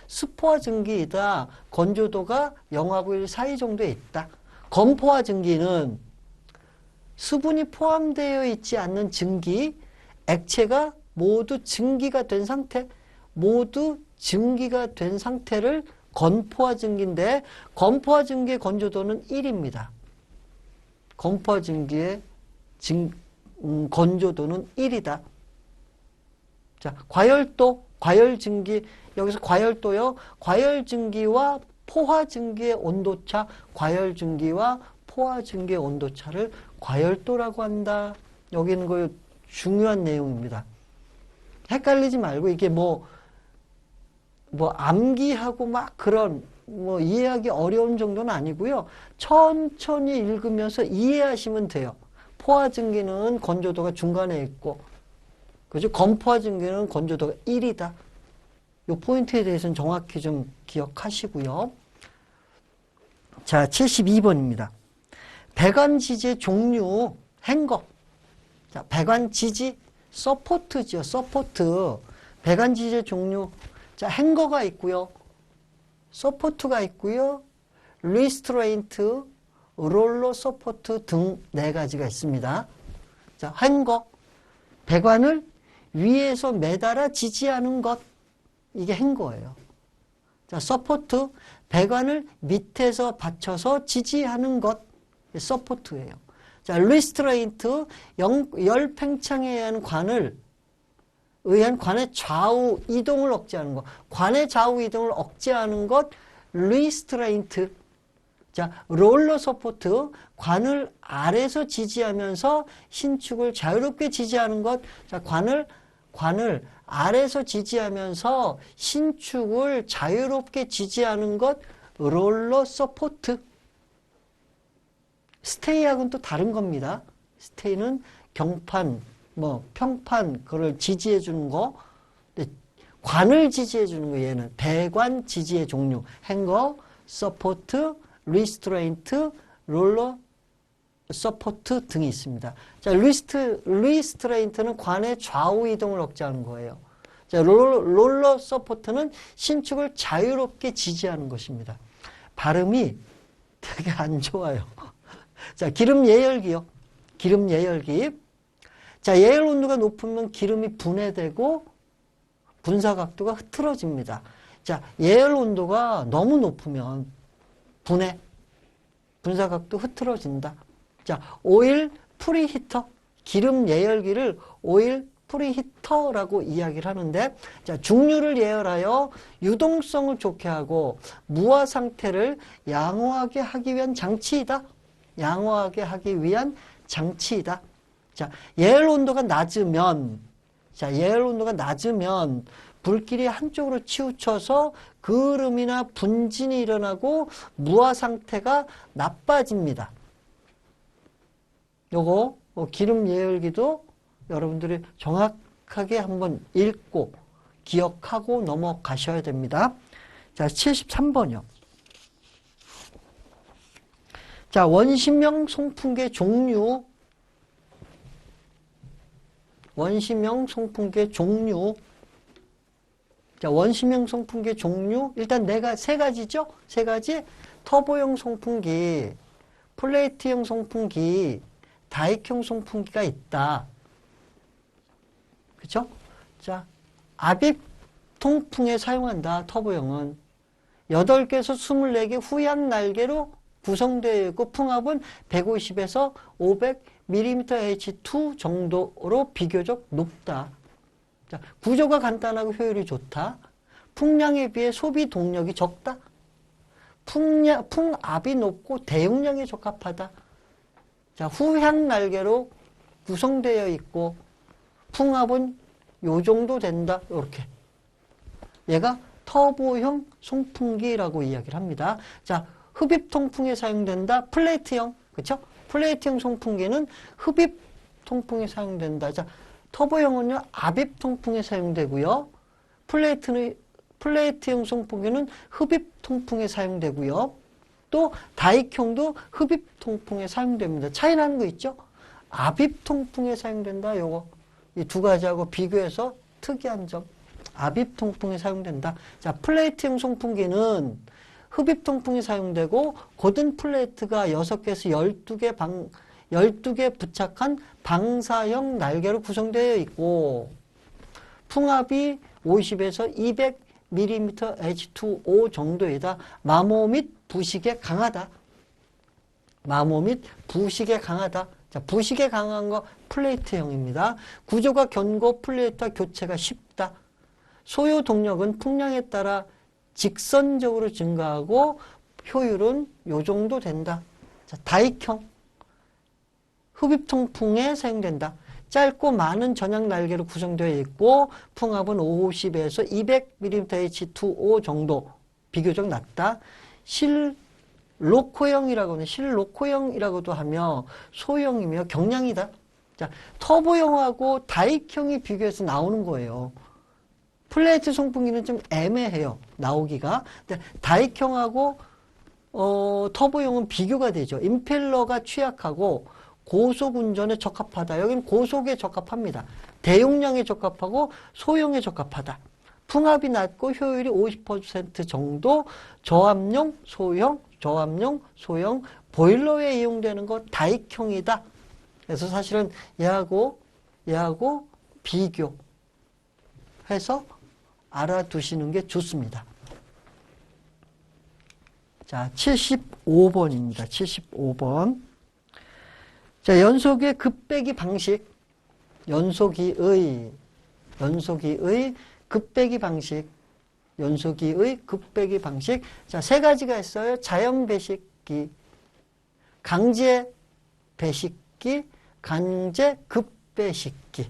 수포화 증기이다. 건조도가 0하고 1 사이 정도에 있다. 건포화 증기는 수분이 포함되어 있지 않는 증기, 액체가 모두 증기가 된 상태를 건포화 증기인데, 건포화 증기의 건조도는 1입니다. 건포화 증기의 건조도는 1이다. 자, 과열 증기, 여기서 과열도요. 과열 증기와 포화 증기의 온도차, 과열 증기와 포화 증기의 온도차를 과열도라고 한다. 여기는 그 중요한 내용입니다. 헷갈리지 말고 이게 뭐 암기하고 막 그런 이해하기 어려운 정도는 아니고요. 천천히 읽으면서 이해하시면 돼요. 포화증기는 건조도가 중간에 있고, 그죠? 건포화증기는 건조도가 1이다. 이 포인트에 대해서는 정확히 좀 기억하시고요. 자, 72번입니다. 배관지지 종류, 행거. 자, 배관지지, 서포트죠, 서포트. 배관지지 종류. 자, 행거가 있고요. 서포트가 있고요. 리스트레인트, 롤러 서포트 등 4가지가 있습니다. 자, 행거. 배관을 위에서 매달아 지지하는 것. 이게 행거예요. 자, 서포트. 배관을 밑에서 받쳐서 지지하는 것. 서포트예요. 자, 리스트레인트. 열 팽창에 의한 관의 좌우 이동을 억제하는 것. 관의 좌우 이동을 억제하는 것. 리스트레인트. 자, 롤러 서포트. 관을 아래에서 지지하면서 신축을 자유롭게 지지하는 것. 자, 관을 아래에서 지지하면서 신축을 자유롭게 지지하는 것. 롤러 서포트. 스테이하고는 또 다른 겁니다. 스테이는 경판, 평판, 그걸 지지해 주는 거. 관을 지지해 주는 거, 얘는. 배관 지지의 종류. 행거, 서포트, 리스트레인트, 롤러 서포트 등이 있습니다. 자, 리스트레인트는 관의 좌우 이동을 억제하는 거예요. 자, 롤러 서포트는 신축을 자유롭게 지지하는 것입니다. 발음이 되게 안 좋아요. 자, 기름 예열기요. 기름 예열기. 자, 예열 온도가 높으면 기름이 분해되고 분사 각도가 흐트러집니다. 자, 예열 온도가 너무 높으면 분사 각도 흐트러진다. 자, 오일 프리히터. 기름 예열기를 오일 프리히터라고 이야기를 하는데, 자, 중류를 예열하여 유동성을 좋게 하고 무화 상태를 양호하게 하기 위한 장치이다. 양호하게 하기 위한 장치이다. 자, 예열 온도가 낮으면 불길이 한쪽으로 치우쳐서 그을음이나 분진이 일어나고 무화 상태가 나빠집니다. 요거 기름 예열기도 여러분들이 정확하게 한번 읽고 기억하고 넘어가셔야 됩니다. 자, 73번이요. 자, 원심형 송풍계 종류. 원심형 송풍계 종류. 자, 원심형 송풍계 종류. 일단 세 가지죠? 3가지. 터보형 송풍기, 플레이트형 송풍기, 다익형 송풍기가 있다. 그쵸? 자, 압입 통풍에 사용한다. 터보형은. 8개에서 24개 후양 날개로 구성되어 있고 풍압은 150에서 500mmH2 정도로 비교적 높다. 자, 구조가 간단하고 효율이 좋다. 풍량에 비해 소비 동력이 적다. 풍압이 높고 대용량에 적합하다. 자, 후향 날개로 구성되어 있고 풍압은 요 정도 된다. 이렇게. 얘가 터보형 송풍기라고 이야기를 합니다. 자, 흡입 통풍에 사용된다. 플레이트형. 그쵸? 플레이트형 송풍기는 흡입 통풍에 사용된다. 자, 터보형은요, 압입 통풍에 사용되고요. 플레이트형 송풍기는 흡입 통풍에 사용되고요. 또 다익형도 흡입 통풍에 사용됩니다. 차이 나는 거 있죠? 압입 통풍에 사용된다. 요거 이 2가지하고 비교해서 특이한 점. 압입 통풍에 사용된다. 자, 플레이트형 송풍기는 흡입 통풍이 사용되고 곧은 플레이트가 6개에서 12개 부착한 방사형 날개로 구성되어 있고 풍압이 50에서 200mmH2O 정도이다. 마모 및 부식에 강하다. 마모 및 부식에 강하다. 자, 부식에 강한 거 플레이트형입니다. 구조가 견고, 플레이트와 교체가 쉽다. 소요 동력은 풍량에 따라 직선적으로 증가하고 효율은 요 정도 된다. 자, 다익형. 흡입 통풍에 사용된다. 짧고 많은 전향 날개로 구성되어 있고 풍압은 50에서 200mmH2O 정도 비교적 낮다. 실로코형이라고는 실로코형이라고도 하며 소형이며 경량이다. 자, 터보형하고 다익형이 비교해서 나오는 거예요. 플레이트 송풍기는 좀 애매해요. 나오기가. 근데 다익형하고 터보형은 비교가 되죠. 임펠러가 취약하고 고속 운전에 적합하다. 여기는 고속에 적합합니다. 대용량에 적합하고 소형에 적합하다. 풍압이 낮고 효율이 50% 정도 저압용 소형, 보일러에 이용되는 거 다익형이다. 그래서 사실은 얘하고 비교해서 알아두시는 게 좋습니다. 자, 75번입니다. 75번. 자, 연소기의 급배기 방식. 연소기의 급배기 방식. 자, 세 가지가 있어요. 자연 배식기, 강제 배식기, 강제 급배식기.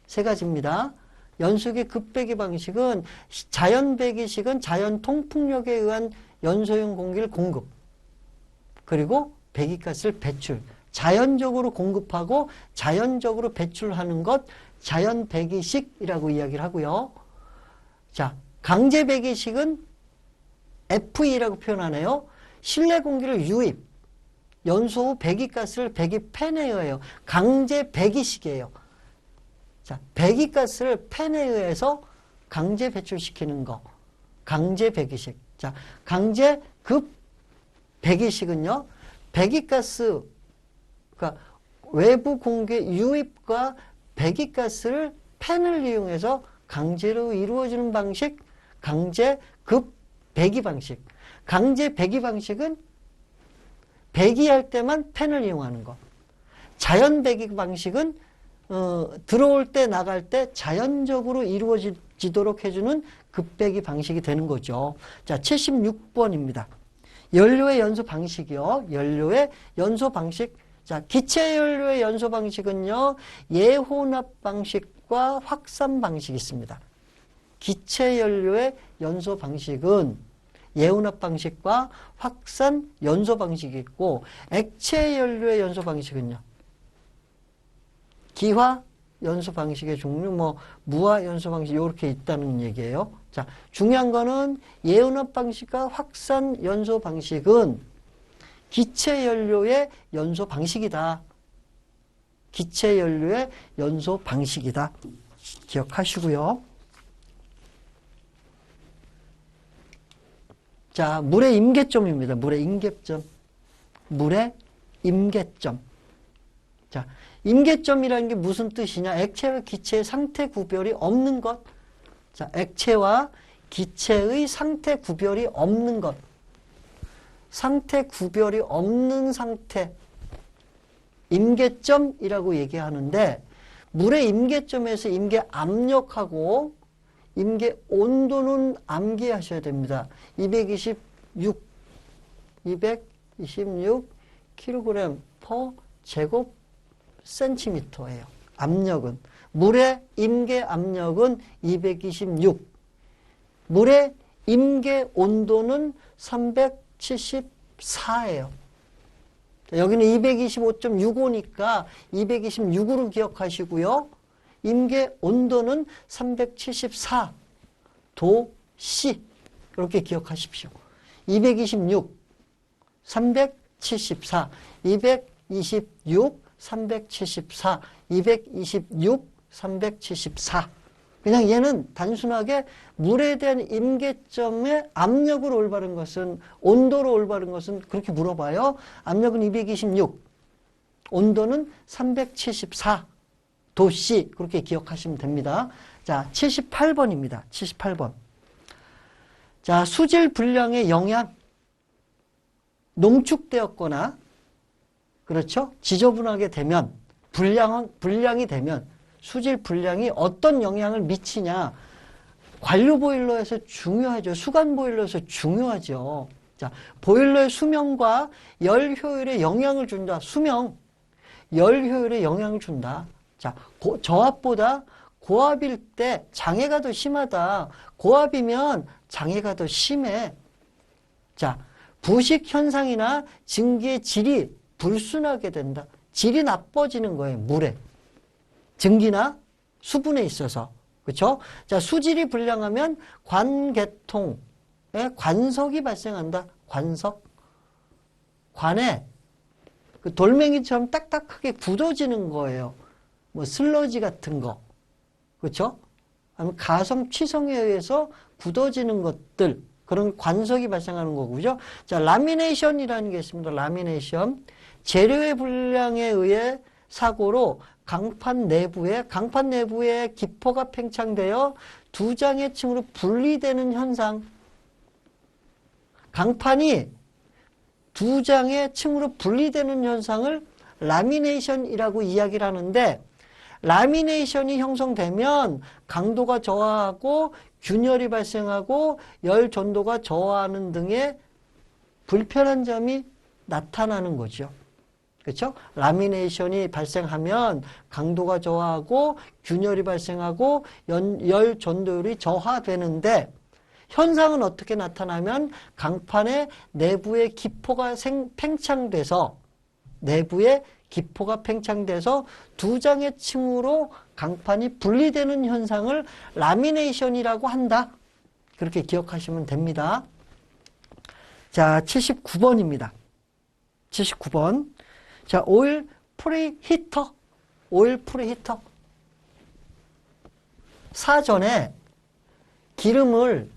세 가지입니다. 연소기 급배기 방식은 자연 배기식은 자연 통풍력에 의한 연소용 공기를 공급. 그리고 배기가스를 배출. 자연적으로 공급하고 자연적으로 배출하는 것 자연 배기식이라고 이야기를 하고요. 자, 강제 배기식은 FE라고 표현하네요. 실내 공기를 유입, 연소 후 배기가스를 배기팬에 의해요. 강제 배기식이에요. 자, 배기가스를 팬에 의해서 강제 배출시키는 거. 강제 배기식. 자, 강제 급 배기식은요. 배기가스, 그러니까 외부 공기 유입과 배기가스를 팬을 이용해서 강제로 이루어지는 방식, 강제 급 배기 방식. 강제 배기 방식은 배기할 때만 팬을 이용하는 거. 자연 배기 방식은 들어올 때 나갈 때 자연적으로 이루어지도록 해주는 급배기 방식이 되는 거죠. 자, 76번입니다. 연료의 연소 방식이요. 연료의 연소 방식. 자, 기체 연료의 연소 방식은요. 예혼합 방식과 확산 방식이 있습니다. 기체 연료의 연소 방식은 예혼합 방식과 확산 연소 방식이 있고, 액체 연료의 연소 방식은요. 기화 연소 방식의 종류, 무화 연소 방식 이렇게 있다는 얘기예요. 자, 중요한 거는 예혼합 방식과 확산 연소 방식은 기체 연료의 연소 방식이다. 기체 연료의 연소 방식이다. 기억하시고요. 자, 물의 임계점입니다. 물의 임계점. 물의 임계점. 자, 임계점이라는 게 무슨 뜻이냐? 액체와 기체의 상태 구별이 없는 것. 자, 액체와 기체의 상태 구별이 없는 것. 상태 구별이 없는 상태. 임계점이라고 얘기하는데, 물의 임계점에서 임계 압력하고 임계 온도는 암기하셔야 됩니다. 226kg per 제곱 센티미터예요. 압력은. 물의 임계 압력은 226. 물의 임계 온도는 374예요. 여기는 225.65니까 226으로 기억하시고요. 임계 온도는 374 도C 이렇게 기억하십시오. 226, 374, 226, 374, 226, 374. 그냥 얘는 단순하게 물에 대한 임계점의 압력으로 올바른 것은, 온도로 올바른 것은 그렇게 물어봐요. 압력은 226, 온도는 374 도씨 그렇게 기억하시면 됩니다. 자, 78번입니다. 78번. 자, 수질 불량의 영향. 농축되었거나, 그렇죠? 지저분하게 되면, 불량이 되면, 수질 불량이 어떤 영향을 미치냐. 관료 보일러에서 중요하죠. 수간 보일러에서 중요하죠. 자, 보일러의 수명과 열 효율에 영향을 준다. 수명, 열 효율에 영향을 준다. 자, 저압보다 고압일 때 장애가 더 심하다. 고압이면 장애가 더 심해. 자, 부식 현상이나 증기의 질이 불순하게 된다. 질이 나빠지는 거예요. 물에. 증기나 수분에 있어서. 그렇죠? 자, 수질이 불량하면 관계통에 관석이 발생한다. 관석. 관에 그 돌멩이처럼 딱딱하게 굳어지는 거예요. 뭐 슬러지 같은 거. 그렇죠? 아니면 가성, 취성에 의해서 굳어지는 것들. 그런 관석이 발생하는 거고, 그죠? 자, 라미네이션이라는 게 있습니다. 라미네이션. 재료의 불량에 의해 사고로 강판 내부에 기포가 팽창되어 두 장의 층으로 분리되는 현상. 강판이 두 장의 층으로 분리되는 현상을 라미네이션이라고 이야기를 하는데, 라미네이션이 형성되면 강도가 저하하고 균열이 발생하고 열 전도가 저하하는 등의 불편한 점이 나타나는 거죠. 그렇죠? 라미네이션이 발생하면 강도가 저하하고 균열이 발생하고 열 전도율이 저하되는데, 현상은 어떻게 나타나면 강판의 내부에 기포가 팽창돼서 두 장의 층으로 강판이 분리되는 현상을 라미네이션이라고 한다. 그렇게 기억하시면 됩니다. 자, 79번입니다. 79번. 자, 오일 프리히터. 사전에 기름을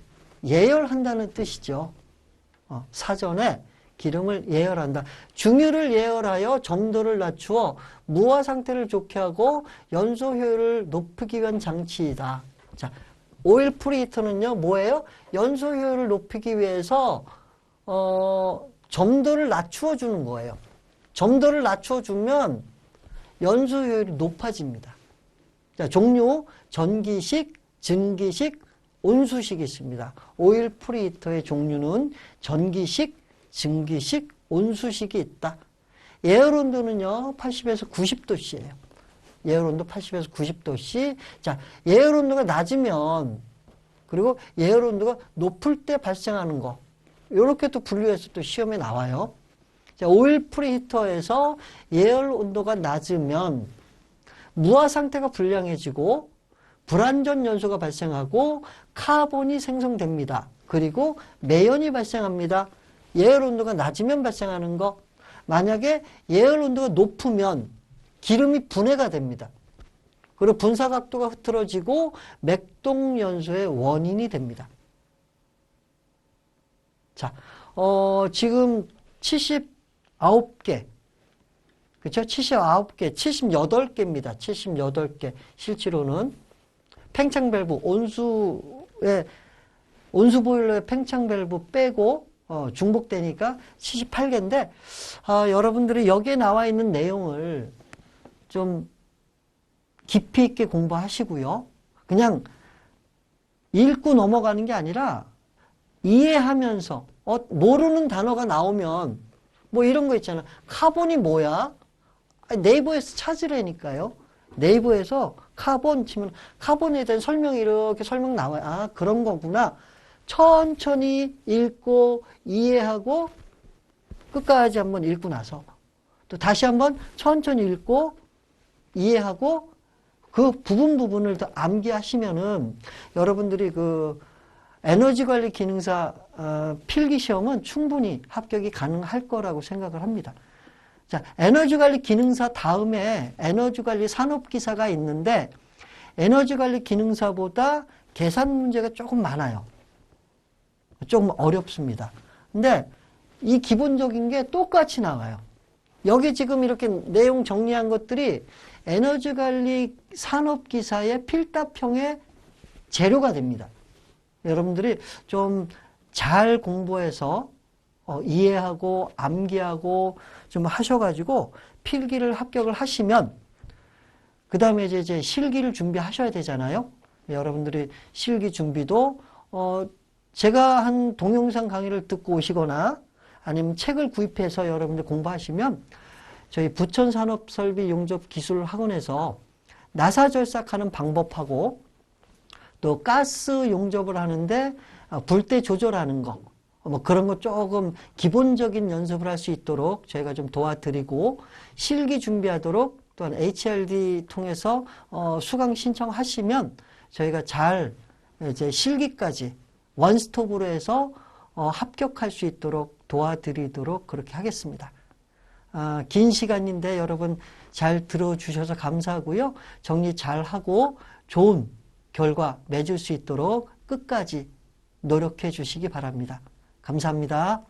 예열한다는 뜻이죠. 사전에 기름을 예열한다. 중유를 예열하여 점도를 낮추어 무화 상태를 좋게 하고 연소 효율을 높이기 위한 장치이다. 자, 오일 프리히터는요, 뭐예요? 연소 효율을 높이기 위해서 점도를 낮추어 주는 거예요. 점도를 낮추어 주면 연소 효율이 높아집니다. 자, 종류 전기식, 증기식, 온수식이 있습니다. 오일 프리히터의 종류는 전기식, 증기식, 온수식이 있다. 예열 온도는요, 80에서 90도씨예요. 예열 온도 80에서 90도씨. 자, 예열 온도가 낮으면, 그리고 예열 온도가 높을 때 발생하는 거. 이렇게 또 분류해서 또 시험에 나와요. 자, 오일 프리히터에서 예열 온도가 낮으면 무화 상태가 불량해지고 불완전 연소가 발생하고 카본이 생성됩니다. 그리고 매연이 발생합니다. 예열 온도가 낮으면 발생하는 거. 만약에 예열 온도가 높으면 기름이 분해가 됩니다. 그리고 분사 각도가 흐트러지고 맥동 연소의 원인이 됩니다. 자, 지금 79개. 그렇죠? 79개, 78개입니다. 78개. 실제로는 팽창 밸브, 온수 보일러의 팽창 밸브 빼고 중복되니까 78개인데, 여러분들이 여기에 나와 있는 내용을 좀 깊이 있게 공부하시고요. 그냥 읽고 넘어가는 게 아니라 이해하면서 모르는 단어가 나오면 뭐 이런 거 있잖아. 카본이 뭐야? 네이버에서 찾으라니까요. 네이버에서 카본 치면 카본에 대한 설명이 이렇게 설명 나와요. 아, 그런 거구나. 천천히 읽고 이해하고 끝까지 한번 읽고 나서 또 다시 한번 천천히 읽고 이해하고 그 부분을 더 암기하시면은 여러분들이 그 에너지 관리 기능사 필기 시험은 충분히 합격이 가능할 거라고 생각을 합니다. 자, 에너지 관리 기능사 다음에 에너지 관리 산업기사가 있는데 에너지 관리 기능사보다 계산 문제가 조금 많아요. 조금 어렵습니다. 근데 이 기본적인 게 똑같이 나와요. 여기 지금 이렇게 내용 정리한 것들이 에너지 관리 산업기사의 필답형의 재료가 됩니다. 여러분들이 좀 잘 공부해서 이해하고 암기하고 좀 하셔가지고 필기를 합격을 하시면 그 다음에 이제 실기를 준비하셔야 되잖아요. 여러분들이 실기 준비도 제가 한 동영상 강의를 듣고 오시거나 아니면 책을 구입해서 여러분들 공부하시면 저희 부천산업설비용접기술학원에서 나사 절삭하는 방법하고 또 가스 용접을 하는데 불때 조절하는 거 뭐 그런 거 조금 기본적인 연습을 할 수 있도록 저희가 좀 도와드리고, 실기 준비하도록 또한 HRD 통해서 수강 신청하시면 저희가 잘 이제 실기까지 원스톱으로 해서 합격할 수 있도록 도와드리도록 그렇게 하겠습니다. 긴 시간인데 여러분 잘 들어주셔서 감사하고요. 정리 잘하고 좋은 결과 맺을 수 있도록 끝까지 노력해 주시기 바랍니다. 감사합니다.